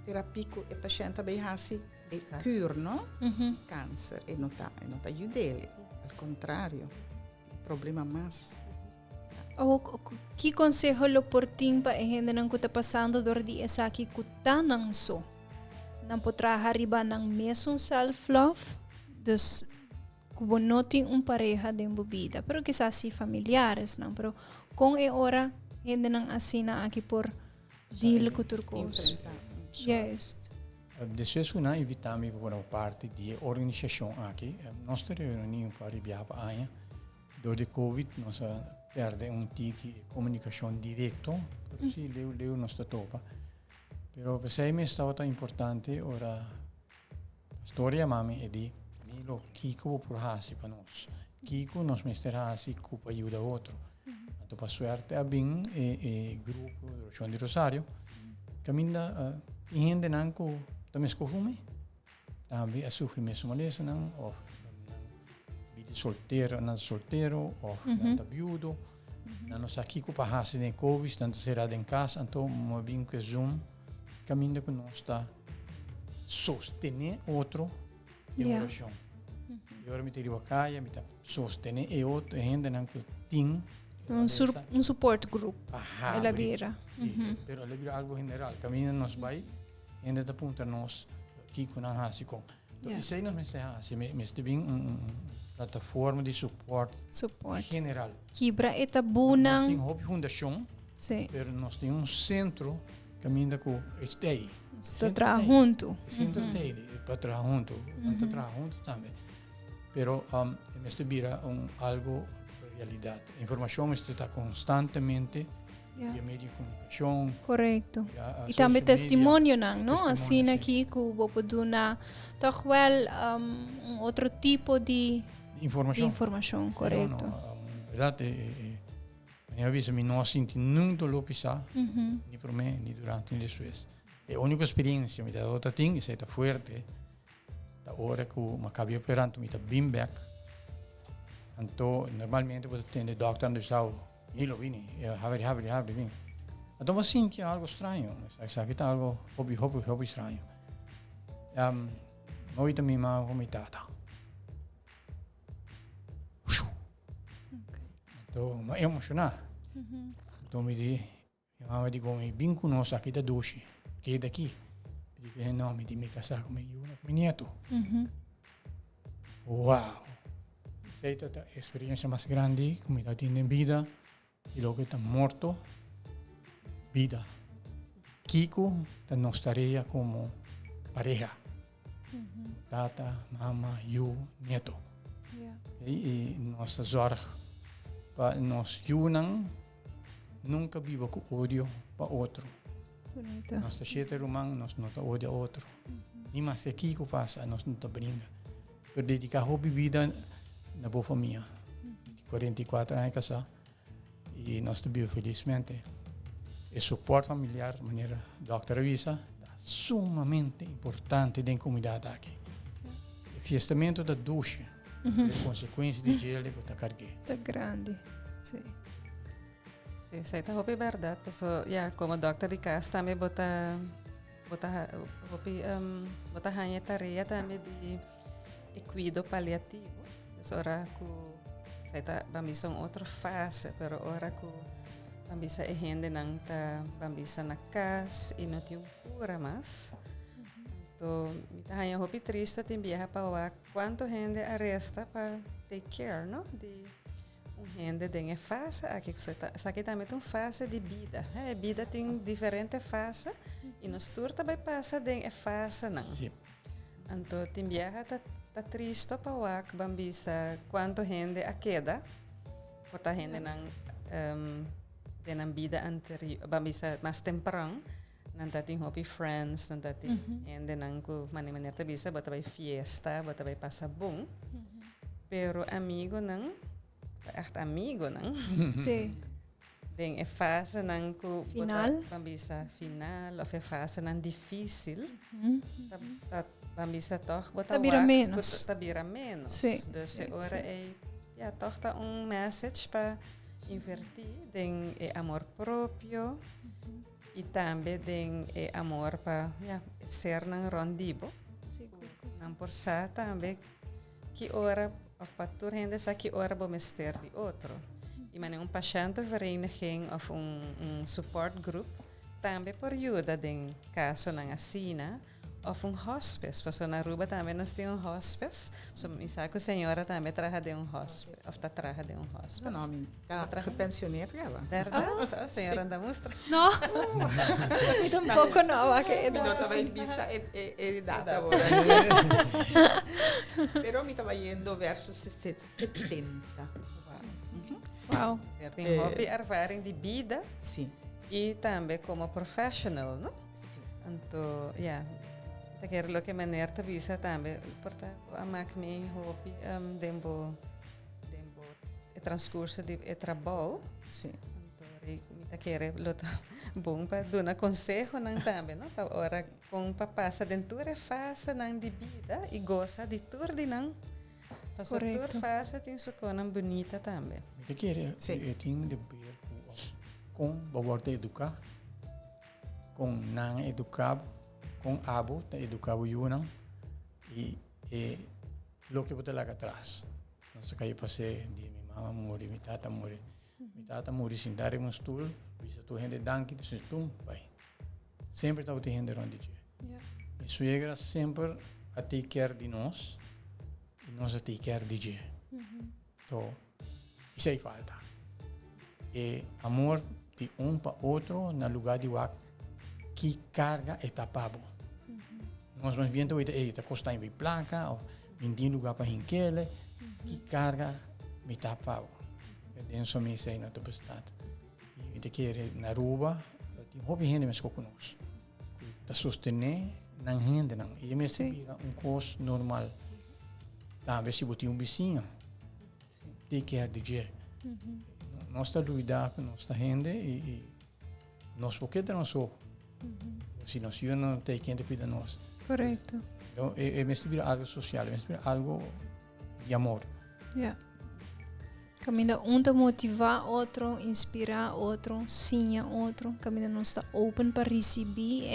terapia que o paciente vai fazer é cura, não? Câncer, e não tá ajuda ele. Ao contrário, problema mais. Que conselho lo portim para a gente não está passando dor de essa aqui que tá não só, não pode arribar não mesmo self love, dus como não tem pareja dentro da vida, pero que assim familiares não, pero com a hora a gente não assina aqui por deal com turcos. Yes. Depois que nós evitamos por uma parte de organização aqui, nós temos reunião para viajar para a do de Covid, nós perde un tiki comunicazione diretto, però sì, leu non sta topa. Però per me è stato importante ora la storia mami è di Milo Kiko por hasi pa nos. Kiko nos mister hasi cupa aiuta outro. Anto pa suerte a bin e gruppo Rochon di Rosario. Caminda ihende nanko tamesco fume. Tambi a sufri messo malesa nan of bidi solteiro of nanta viudo. Nano sa Kiko pa hasi ne Covid, nanta será in casa, anto mo bin que Zoom. Caminda con nos sta sostenere outro in orazione. Ora mi tirivo a casa, mi sostenere e outro e gente anche team. Un support group. E la vera. Però la vera algo generale. Caminda nos vai, gente da punta nos Kiko na hasi con. E sei nos messe hasi, mi sta bin plataforma di support general. Kibra e tabunang. Nós tem hobby fundação. Sim. Pero nós tem centro caminda com stay. Sto tra junto. Centro stay, para tra junto. Não tra junto também. Pero me vira algo realidade. A informação está constantemente via meio de comunicação. Correto. E também testemunho, não? Assim aqui que o Bobo Duna toch wel outro tipo de informação. Correto. Verdade, eu vi que não senti nunca lo pisar, nem para mim, nem durante nem depois. É a única experiência que me dá outra ting, isso é forte. Da hora que eu me acabei operando, me dá bem back. Então, normalmente, eu tenho doctor no chão, e lo vini, abre, vini. Então, eu senti algo estranho, sabe que algo hobby estranho. Eu também me vomitada. Então, me emocionar. Então, me digo, me vinco nós aqui da duche, que é daqui. Me digo, não, me digo, me casar com meu neto. Uau! Essa é a experiência mais grande que me dá em vida. E logo está morto. Vida. Kiko está nos tarefa como pareja. Tata, mama, eu, neto. E nossa zorg para nós nunca viva com ódio para outro. Nós ser humano, nós não odia outro. Nem mais aqui que passa, nós não brinca. Eu dedicar a vida na boa família. 44 anos casado e nós estamos felizmente. O suporte familiar, de maneira Dr. Avisa, é sumamente importante na comunidade aqui. O festamento da ducha. As consequências de gelo que está carregando. Está grande, sim. Sim, isso é verdade. Como doctor de casa também bota hanya tarefa também de cuidado paliativo. Ora que está bambisa outra fase, pero ora que bambisa é gente não está bambisa na casa e não tem cura mais. Então, hanya hopi triste tem viaja para quanto gente arresta para take care, não? De gente tem fase aqui que também tem fase de vida. A vida tem diferentes fases e nos turta vai passar de fase não. Então, tem viaja tá triste para bambisa quanto gente a queda, porque gente não tem vida anterior, bambisa mais temprano. Nanta ting hobby friends, nanta ting ende nangku maneira bisa bota vai fiesta, bota vai passar bom. Pero amigo não, echt amigo não. Sim. Den fase nangku final, bambisa final, of fase nan difícil. Bambisa toch bota tabira menos. Tabira menos. Sim. Dus ora é toch tá message para invertir den amor próprio. E também tem amor para ser não rondibo. Não por ça também que hora of patur gente sa que hora vou mester de outro. E mas patiëntenvereniging of support group também por ajuda em caso na assina of hospice. Porque na Aruba também nós temos hospice. So isa ko senhora também trabalha de hospice. Of tá trabalha de hospice. Não, gepensioneerd ela. Verdade? A senhora anda mostra. Não. Eu tampouco não, que não também bisa data agora. agora. Pero mi estaba yendo versus 70. Wow. Certo? Hobby, ervaring de vida Sim. e também como professional, não? Sim. Então, eu quero que maneira te visa também, portanto, a máquina hobby, dembo o transcurso de trabalho. Sim. Então, quero lutar bom para dar um conselho não também, não? Para ora com papá sa dentura faça não de vida e gosta de tudo de não. Para sua tudo faça tem sua cona bonita também. Eu quero de ver com babor te educar, com não educado, com abo te educado yunang e lo que botar lá atrás. Não se cai passei de minha mama morre, minha tata morre. Minha tata morre sem dar um stool, visa tu gente danke, tu tum pai. Sempre tá o te gente onde dia. Minha suegra sempre a take care de nós e nós a take care de dia. Então, isso aí falta. E amor de para outro no lugar de wak que carga é tapado. Nós mais bem então está costa em placa ou em lugar para hinquele que carga me tapado. Dentro me sei na tua estado. E te quer na Aruba, tem hobby gente mas com nós. Tá sostener não rende não. E me se coisa normal. Talvez se botar vizinho. Tem que ter DJ. Nós está duvidando com nossa rende e nós porque nós só. Se nós não tem quem cuida de nós. Correto. Então é mesmo algo social, é mesmo algo de amor. Caminha te motivar outro, inspirar outro, ensinar outro. Caminha não está open para receber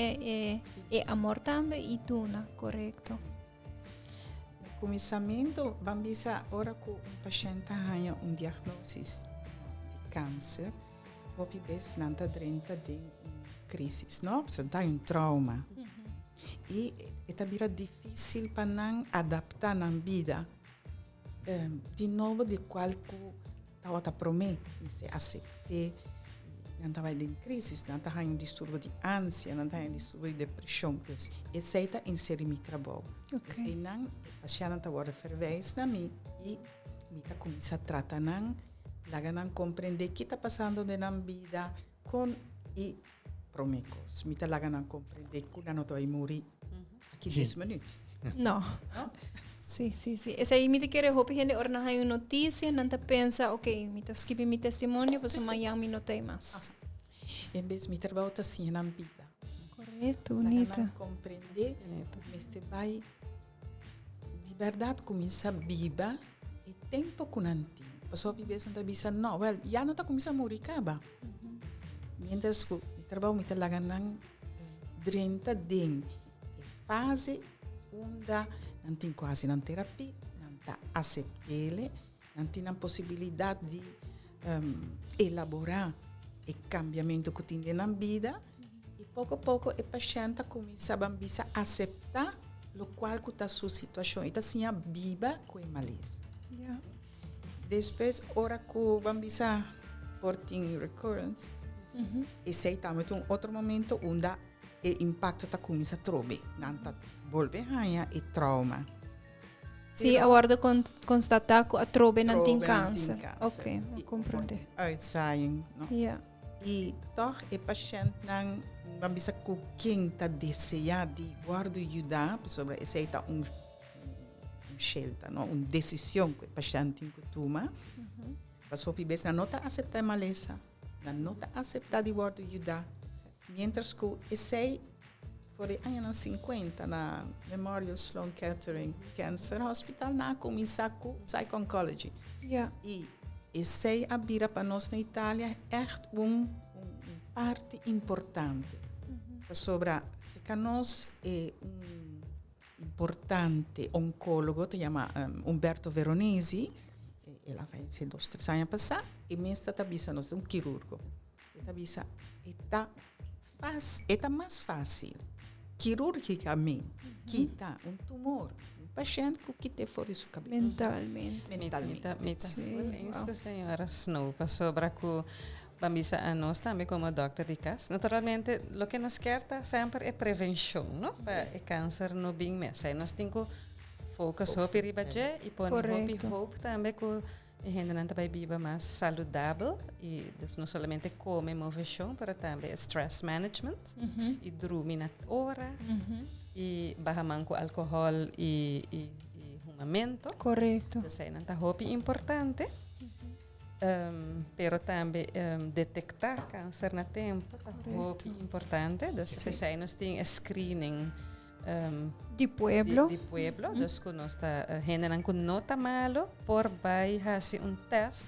é amor também e dona, correto. No começamento, vamos ora que paciente ganha diagnóstico de câncer, pode ver não está dentro de crise, não? Porque está trauma. E é também difícil para não adaptar na vida. De novo, de qual que estava a prometer, se aceitar, não estava em crise, não estava em distúrbio de ânsia, não estava em distúrbio de depressão. Então, aceita inserir meu trabalho. E não, a paciente estava fervendo na mim e me começa a tratar não, lá não compreender o que está passando na vida com e promecos. Me lá não compreender que não estou a morrer aqui 10 minutos. Não. Sim. Essa aí me quer roupa gente ora na uma notícia, não te pensa, ok, me tá escrever meu testemunho, você amanhã me notei mais. Em vez de trabalho tá assim na vida. Correto, bonita. Não compreender, mas você vai de verdade começar a viver e tempo com anti. Pessoa vive sem bisa não, já não tá começando a morrer acaba. Mientras que o trabalho me tá lá ganhando dentro de fase onde não tem quase na terapia, não está aceitável, não tem a possibilidade de elaborar o cambiamento que tem na vida e pouco a pouco o paciente começa a aceitar o qual está a sua situação e está assim a viva com a maleza. Depois, hora que vamos a porting recurrence, esse aí também é outro momento onde o impacto está começando a trobe, não está volver a e trauma. Sim, agora constatar que a trobe não tem câncer. Ok, compreendo. Uitzaaien. E toch, o paciente não vamos a com quem está desejando de guardar ajudar sobre esse aí está scelta, uma decisão que o paciente tem que tomar. Passou por vez não está aceitar a maleza, não está aceitar de guardar ajudar. Mientras que esse foi em anos 50 na Memorial Sloan Kettering Cancer Hospital na começar com psycho-oncology. E esse abrir para nós na Itália é parte importante. Sobre se que nós é importante oncólogo, se chama Umberto Veronesi, ela fez 2-3 anos passados, e mesmo está avisa nós um cirurgo. Está avisa é mais fácil quirurgicamente quitar tumor paciente que te fora sua cabeça. Mentalmente. Isso que a senhora Snow sobre que vamos a nós também como doctor de casa. Naturalmente, o que nos quer sempre é prevenção, não? Para o câncer não bem mais. Nós temos que focar sobre o ribaje e pôr hope também que e gente não vai viver mais saudável e dus não somente come movição, mas também stress management e dormir na hora e barra com álcool e fumamento. Correto. Dus é não hobby importante. Pero também detectar câncer na tempo é hobby importante. Dus se nós tem screening De pueblo. de pueblo, dus que nós está gente não está malo, por vai fazer test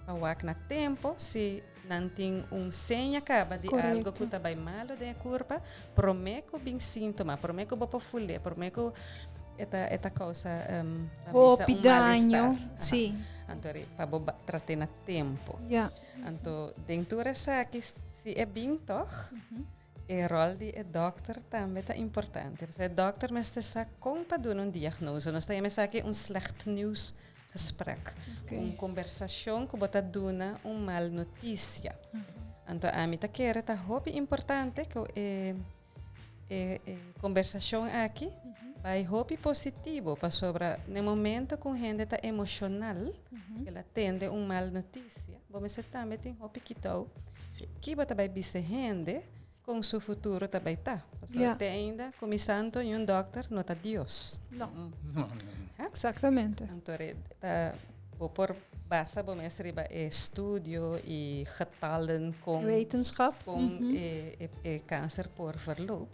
para na tempo se não tem senha acaba de algo que está bem malo de curva, prometo bem sintoma, prometo bopo fulé, prometo esta causa Daño, sim. Então, para tratar na tempo. Yeah. Então, dentro dessa que se é bem toch, o rol de dokter também é importante. O dokter está com para dar diagnose. Nós temos aqui slecht nieuws gesprek. Uma conversação que bota dar mal notícia. Então, a mim tá querer tá hobby importante que conversação aqui vai hobby positivo para sobre no momento com gente tá emocional que ela tende mal notícia. Vamos também tem hobby que bota vai bise gente com seu futuro também tá. Até ainda começando um dokter nota Deus. Não. Exatamente. Então por base vamos riba estudio e getallen com wetenschap com câncer por verloop.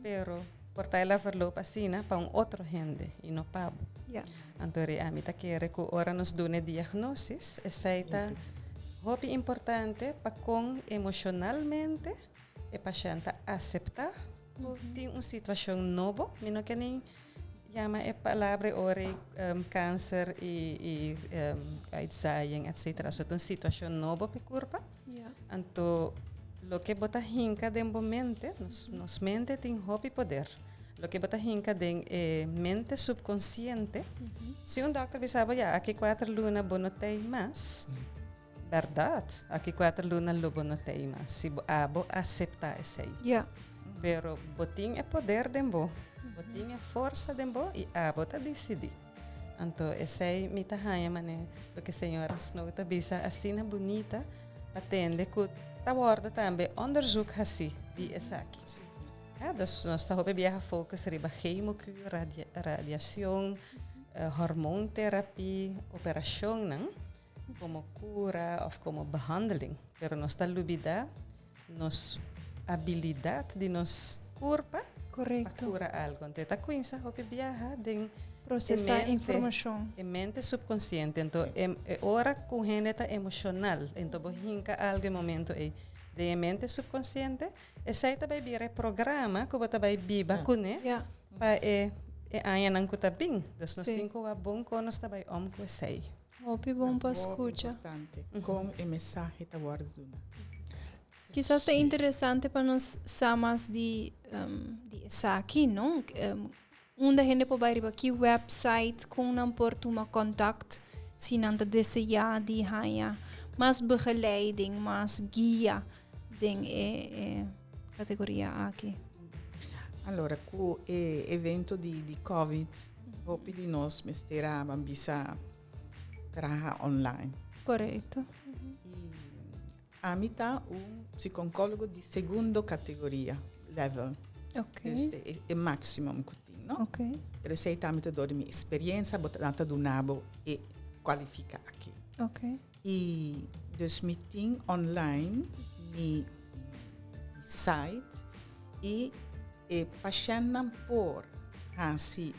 Pero por tal verloop assim para outro gente e não pabo. Então a mim tá querer que ora nos done diagnosis, essa hobby importante para com emocionalmente o paciente aceitar tem uma situação nova, não que nem chama a palavra ora câncer e uitzaaiing, etc. So, uma situação nova para curva. Então, o que bota hinca de momento, nos mente tem hobby poder. O que bota hinca de mente subconsciente. Se dokter pensava, aqui 4 lunas não tem mais, verdade, aqui 4 lunas não tem mais. Se abo aceitar isso aí. Pero botin é poder dembo. Botin é força dembo e abo tá decidir. Então, esse aí me tá hanha, mané, porque a senhora Snow tá bisa assim na bonita, atende que tá borda também onderzoek assim de essa aqui. Dus nós tá hope viaja focus riba chemocure, radiação, hormoonterapie, operação, não? Como cura ou como behandeling. Pero nós tá lubida, nos habilidade de nos curva para curar algo. Então, tá com isso, hope viaja de processar informação. É mente subconsciente. Então, é hora com gente tá emocional. Então, bohinka algo em momento é de mente subconsciente. Esse aí também vira programa que você vai viver com ele para aí não custa bem. Então, nós temos que bom quando nós também com esse aí. Hope bom para escutar. Com o mensagem da guarda. Quizás é interessante para nós sabermos de aqui, não? Onde a gente pode ir aqui website com não por uma contact, se não te desejar de ganhar mais begeleiding, mais guia de categoria aqui. Allora, com o evento de Covid, hope de nós mestra bambisa trabalhar online. Correto. A mim está psicólogo de segunda categoria, level. É maximum que tem, não? Eu sei também toda a minha experiência, botar do nabo e qualificar aqui. E dus me tem online, mi site e paciente por fazer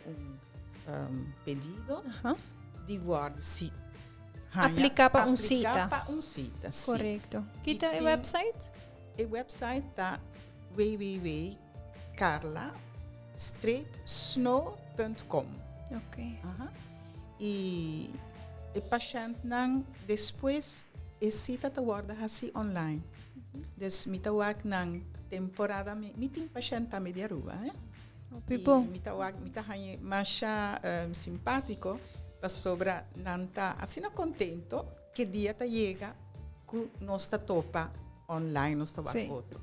pedido de guarda se aplicar para site. Correto. Kita o website? O website está www.carla-snow.com. E o paciente não depois cita te guarda assim online. Dus me tawag ng temporada me tem paciente também de Aruba, me tawag me tá mais simpático. Sobra nanta assim contento que dia tá chega que nós tá topa online nós tá foto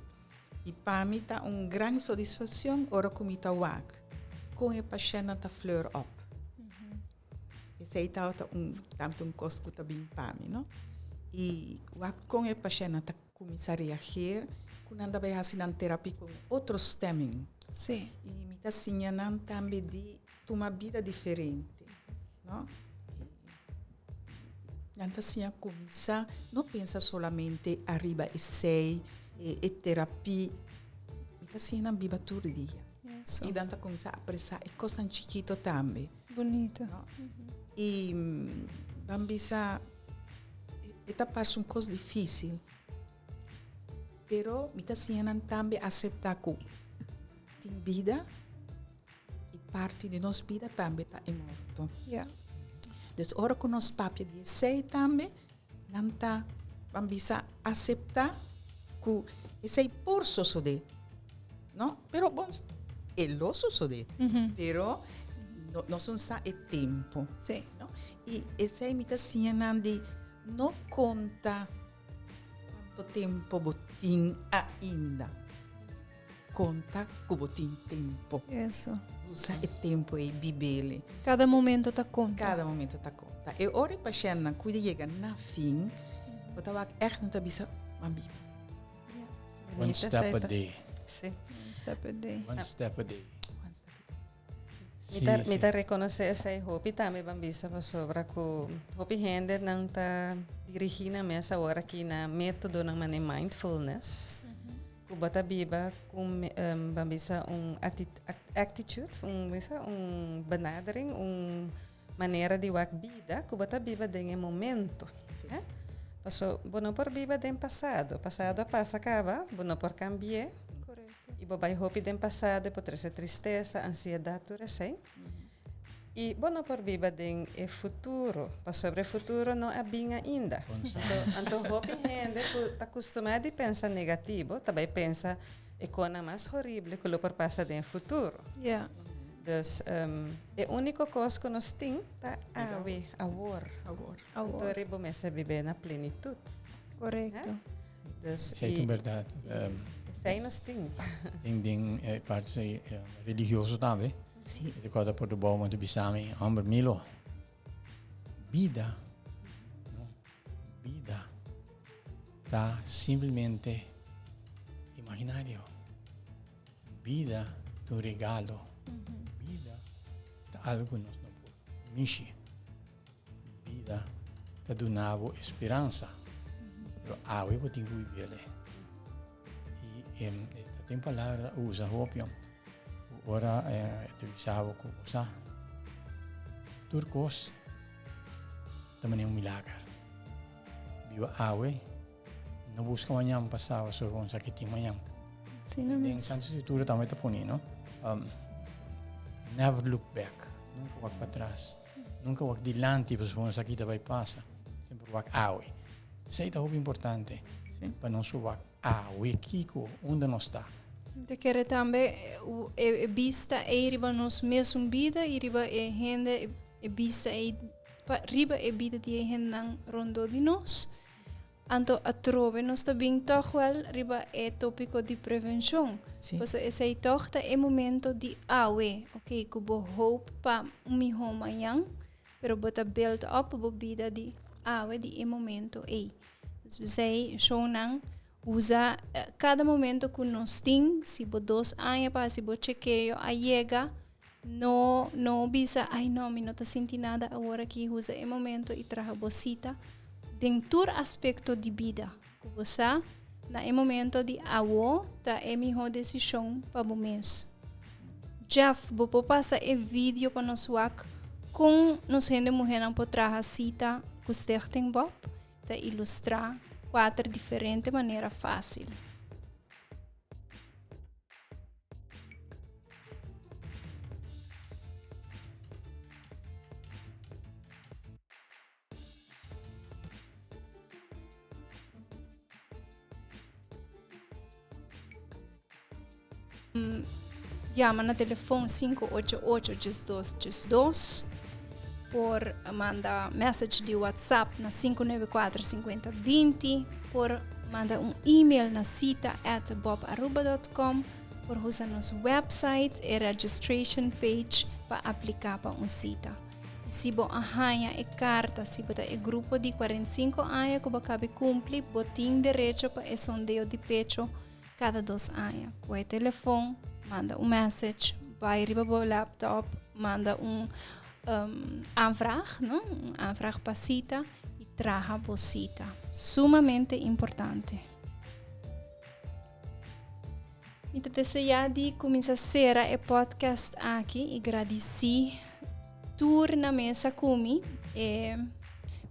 e para mim tá grande satisfação ora com mita wak com o paciente tá fleur up esse aí tá tanto custo que bem para mim, não? E com o paciente tá começar a reagir, quando anda vai fazer uma terapia com outros temas. Sim. E me tá ensinando também de uma vida diferente, não? Então, assim, começar, não pensa solamente arriba e sei, e terapia, me tá ensinando a viver todo dia. Isso. E então começar a apreciar e coisa chiquito também. Bonito. No? E bambisa esta parte coisa difícil. Pero me está ensinando também a aceitar que tem vida e parte de nossa vida também está morto. Yeah. Dus ora que nós papia de sei também, não está bambisa aceitar que esse é por suceder. No? Pero bom, lo sucede, pero no son sa e tempo. Sim. No? E essa imitação de não conta quanto tempo botin ainda. Conta que botin tempo. Isso. Usa e tempo e bibele. Cada momento tá conta. Cada momento tá conta. E ora o paciente quando chega na fim, eu tava echt não sabia mambi. One step a day. Sim. Step a day. One step a day. Me tá reconhecer essa hopi também bambisa sobre que hopi gente não tá dirigindo nessa hora aqui na método na mané mindfulness. Que bota biba com bambisa attitude, benadering, maneira de wak vida, que bota biba em momento. Passo, bono por biba den passado passa acaba, bono por cambiar. E vai hopi den passado e pode ser tristeza, ansiedade, tudo assim. E bono por biba den e futuro, para sobre o futuro não é bem ainda. Então hopi gente está acostumada a pensar negativo, também pensa e coisa mais horrível que o por passa den futuro. Yeah. Dus a única coisa que nós temos é agora. Então é bom viver na plenitude. Correto. Dus Zeker verdade. Sei nós temos. Tem parte religioso também. Sim. De cada por do bom muito bisami amber milo. Vida, no? Vida tá simplesmente imaginário. Vida do regalo. Vida tá algo nós não podemos mexer. Vida tá do nabo esperança. Pero awe po tingo ibele. E tem palavra usa hopium. Ora entrevistava com usa. Turcos também é milagre. Viva awe. Não busca manhã passava sobre um sakit manhã. Sim, não Tem mesmo. tantas situras também tá punindo. Never look back. Nunca wak para trás. Nunca wak dilante para um sakit vai passar. Sempre wak awe. Isso é muito importante. Para não subir awe kiko onde nós está. De querer também vista é riba nos mesmo vida e riba é gente vista é riba é vida de gente não rondo de nós. Anto a trove nós também toch wel riba é tópico de prevenção. Pois esse toch é momento de awe, ok, que bo hope pa mi home amanhã, pero bota build up bo vida de awe de momento é. Você shonan usa cada momento que nós tem, se bo 2 anos para se bo chequeio a chega, no bisa, ai não, me não tá sentindo nada agora que usa é momento e traga bocita dentro aspecto de vida, que você na é momento de awo tá é melhor decisão para o mês. Jeff, bo passa é vídeo para nós wak com nos gente mulher não pode traga cita que Stichting Bob para ilustrar 4 diferentes maneiras fáceis. Llama na telefone 588-1212 por mandar mensagem de WhatsApp na 594-5020, por mandar e-mail na cita@bobaruba.com, por usar nosso website e registration page para aplicar para cita. Se você arranha a carta, se você é grupo de 45 anos que você cumpre, você tem direito para o sondeo de pecho cada 2 anos. Por telefone, manda message, vai riba o laptop, manda aanvraag, não? Aanvraag para cita e traga a cita. Sumamente importante. Então, desejar de começar a ser o podcast aqui e agradecer tour na mesa comigo.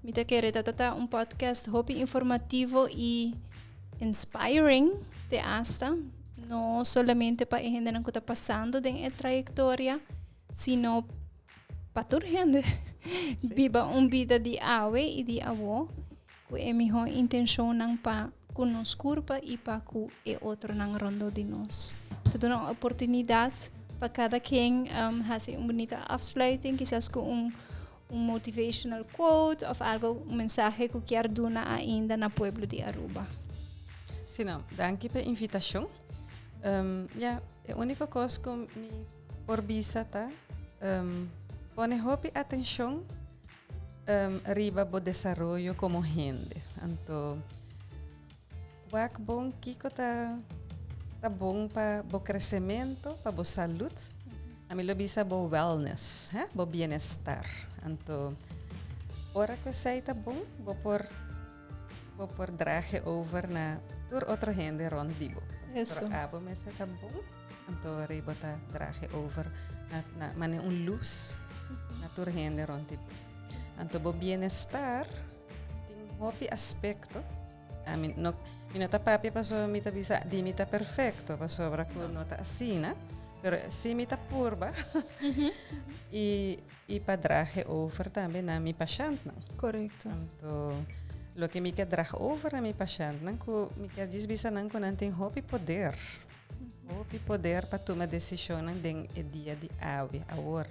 Me querer tratar podcast hopi informativo e inspiring de hasta. Não somente para a gente que está passando em trajetória, sino para toda a gente. Viva vida de awe e de avó. Que é minha intenção para conosco e para que o outro não rondo de nós. Te dá uma oportunidade para cada quem fazer uma bonita afsluiting, quizás com motivational quote ou algo, mensagem que quer dar ainda na pueblo de Aruba. Sim, não. Danke pela invitação. A única coisa que me porbisa tá, pone hopi atenção riba bo desarrollo como gente. Então, wak bom kiko tá bom para o crescimento, para a saúde. A mim lo bisa bo wellness, bo bienestar. Então, ora que sei tá bom, vou por drage over na tur outra gente rondibo. Isso. Por abo me sei tá bom, então riba tá drage over na mane luz na tur gente rondibo. Então, bo bienestar tem hopi aspecto. I mean, no ta papi paso mita bisa di mita perfecto paso obra ku nota asina pero si mita purba e padrage over também na mi paciente não. Correcto. Então lo que mi quer drag over na mi paciente não ku mi quer diz bisa não ku não tem hopi poder para tomar decisão den e dia de ave agora.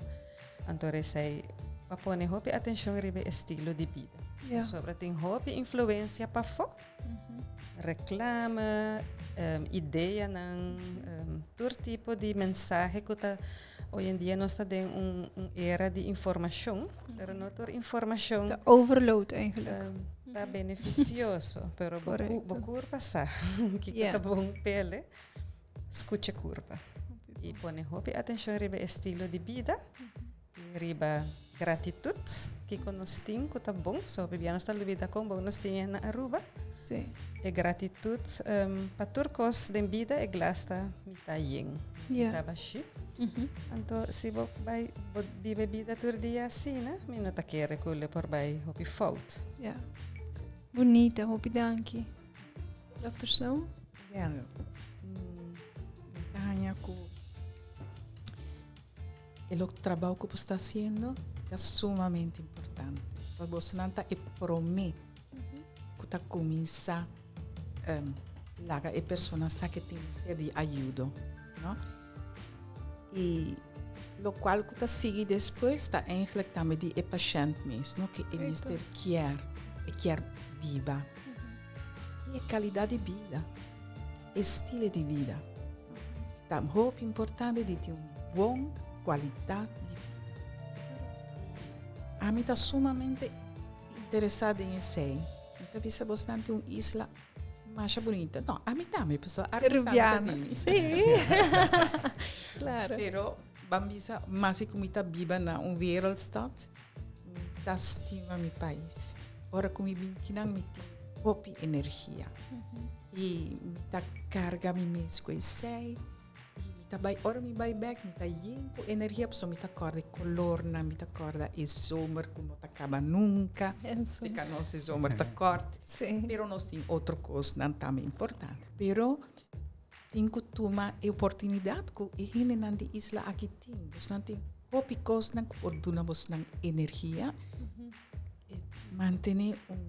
Então sei para pôr hopi atenção ribe estilo de vida. Yeah. Sobre tem hopi influência para fo. Reclame, ideia ng todo tipo de mensagem que está hoje em dia nós está em era de informação, pero não toda informação De overload eigenlijk. está beneficioso, pero bo curva sa, que está bom pele, escuta curva e põe hopi atenção riba estilo de vida, riba gratitude que nós temos que está bom, so bebia nós está lubida com bom nós temos na Aruba. Sim. E gratitude para turcos de vida e glasta mitayen. Yeah. Tabashi. Então, se você vai viver vida todo dia assim, né? Me não tá querendo que ele por vai hopi fout. Yeah. Bonita, hopi danki. Dr. Snow? Well, kanya ko el trabalho que você está fazendo é sumamente importante. Você não está prometer que começa a pessoa que tem de ajuda, não? E o qual que está seguir depois está eigenlijk também de paciente mesmo, que é mister quer viva e qualidade de vida, estilo de vida. Tá muito importante de ter boa qualidade de vida. A mim está sumamente interessada em isso. Vista bastante uma isla mais bonita. Não, a mim também, pessoal. Peruviana. Sim. Claro. Pero, bambisa, mas como está viva na wereldstad, está estima meu país. Ora, como eu que não me tem hopi energia. E me está carga me mesmo com isso. Ora mi vai back, mi ta yenko energia, pessoa mi ta corda color na mi ta corda e zomer que não acaba nunca. Se que não se zomer ta corte. Pero nós tem outra coisa não também importante. Pero tem que tomar a oportunidade que e hine na de isla aqui tem. Você não tem hopi coisa não que orduna você não energia. Manter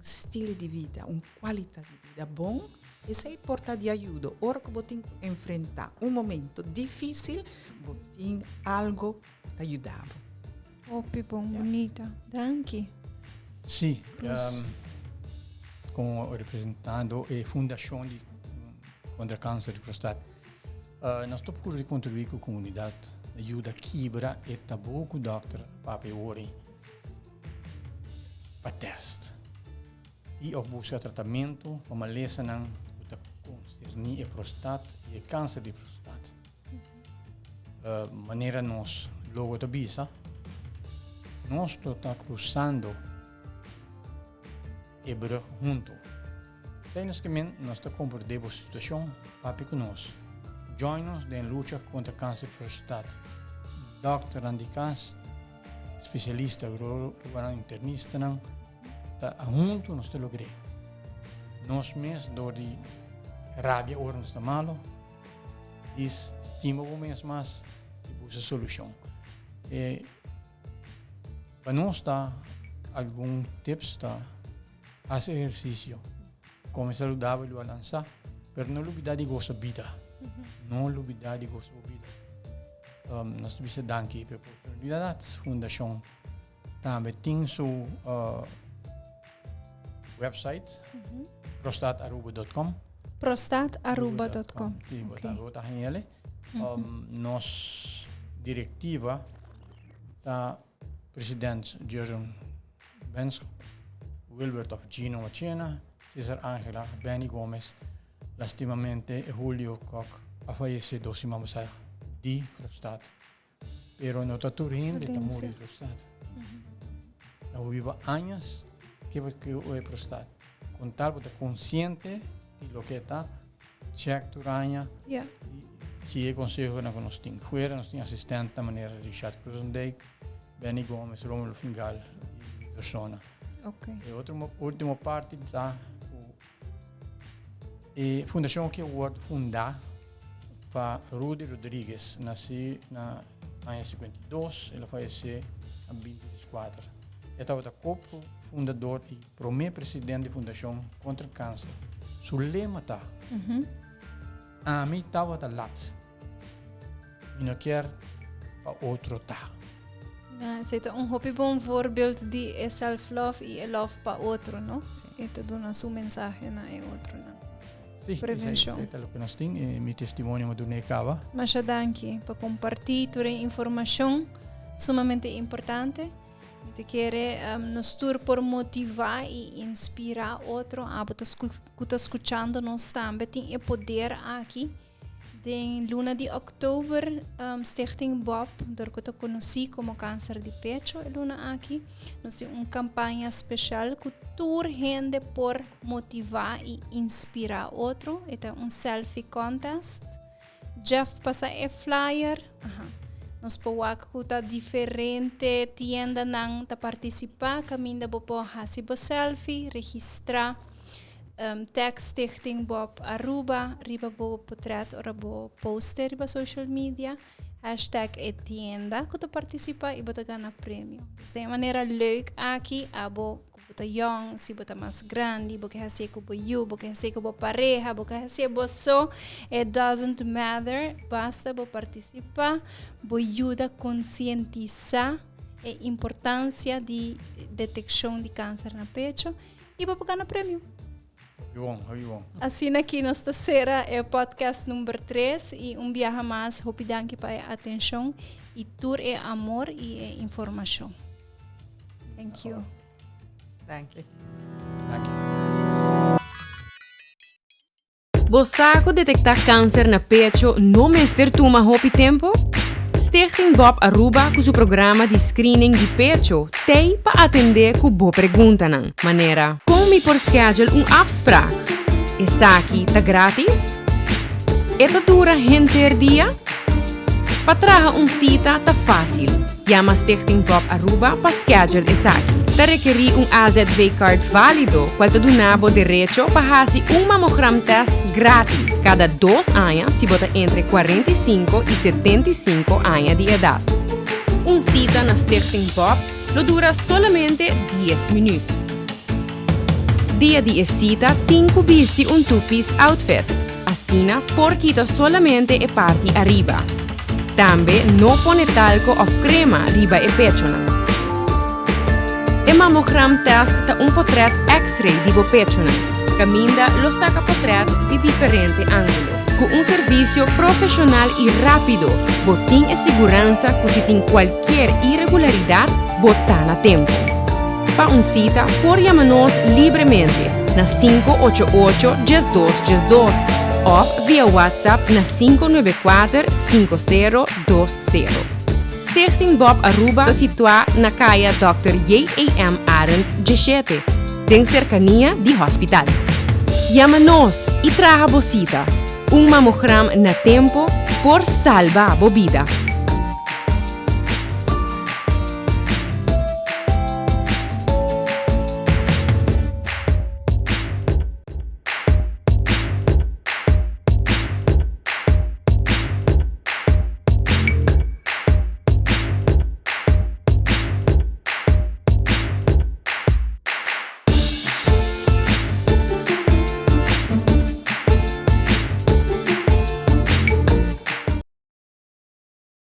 estilo de vida, qualidade de vida bom. Isso é importante de ajuda. Ora que você enfrentar momento difícil, você tem algo para ajudar. Hopi bom, bonita. Danke. Sim, como representando a Fundação contra o Câncer de Prostate, nós estamos por contribuir com a comunidade, ajuda a quebrar e tabu com o Dr. Papi Ori. para teste. E of busca tratamento para maleza ng concernir a prostate e câncer de prostate. Maneira nós logo da bisa, nós está cruzando e brug junto. Tijdens que nós está compreendendo a situação, papi conosco. Join-nos na luta contra câncer de prostate. Dr. Andy Kaas, especialista internista, tá junto nós te logrei. Nós mesmos door die rabia oor nos malo, is estima o mês mais e busca solução. Para nós tá algum tips tá fazer exercício, como saudável o lançar, pero não olvidar de gostar da vida, não olvidar de gostar da vida. Nós temos danke pela oportunidade, fundação também tem seu website, prostataruba.com. Prostataruba.com. Okay. Nossa diretiva está presidente Jerome Bensko, Wilbert of Gino Machena, Cesar Angela, Benny Gomez, lastimamente Julio Koch, a fallecido si mamma di prostate. Pero no está turin de temor de prostate. Eu vivo anos que é prostate. Com tal de consciente de lo que está, check tu rainha. Se é conselho na nós tem fora, nós tem assistente da maneira Richard Cruzendijk, Benny Gomes, Romulo Fingal e persona. Okay. E outra última parte da a fundação que eu fundar para Rudy Rodrigues, nasci na ano 52, ela faleceu em 24. Eu estava co-fundador e primeiro presidente da Fundação contra o Câncer. Seu lema está, a mim estava da lat, e não quer para outro tá. Você tem hobby bom voorbeeld de self-love e love para outro, não? Isso dá uma sua mensagem na outro, não? Prevenção. Isso é o que nós temos, meu testemunho do Necava. Mas danke para compartilhar toda a informação, sumamente importante. Te quer nos tour por motivar e inspirar outro a estar escutando nós também tem o poder aqui. De luna de outubro, Stichting Bob, door que eu conheci como câncer de pecho, luna aqui, nós temos uma campanha especial que tour gente por motivar e inspirar outro. É selfie contest. Jeff passa flyer. Nós podemos diferente tienda nang ta participar, caminda bo po hasibo selfie, registrar, tag Stichting Bob Aruba, riba bo portret ora bo poster riba social media, hashtag tienda, que tu participa e bota ganha prêmio. De maneira leuk aqui, abo bota young, si bota mais grande, boke hasi ko bo you, boke hasi ko bo pareja, boke hasi bo so, it doesn't matter, basta bo participar, bo ajuda a conscientizar a importância de detecção de câncer na pecho e bo ganhar prêmio. Bom. Assim aqui nós terceira é o podcast número 3 e viaje mais, rapidinho para a atenção e tudo é amor e é informação. Thank you. Thank you. Você detectar câncer na pecho não mestre toma hopi tempo? Stichting Bob Aruba com seu programa de screening de pecho tem para atender com boa pergunta nan maneira. Como por schedule afspraak? Essa aqui tá grátis? Esta dura gente dia? Para trazer cita tá fácil. Chama Stichting Bob Aruba para schedule essa aqui. Te requerir AZV card válido, qual te donava direito para fazer mammogram test grátis cada 2 anos se você entre 45 e 75 anos de idade. Cita na Stichting Bob lo dura solamente 10 minutos. Dia de cita, tem que vestir two-piece outfit. Assina por quita solamente a parte arriba. Também não põe talco ou crema riba e pecho. O mammogram test é portrait X-ray de bo pecho. Caminda lo saca portrait de diferente ângulo. Com serviço profissional e rápido, botem a segurança que se tem qualquer irregularidade, botar na tempo. para una cita, por llamarnos libremente na 588-1212 o via WhatsApp na 594-5020. Stichting Bob Aruba se situa na calle Dr. J.A.M. Arends, 17, tem cercania de hospital. Llama-nos e traga a cita. Un mammogram na tempo por salvar a vida.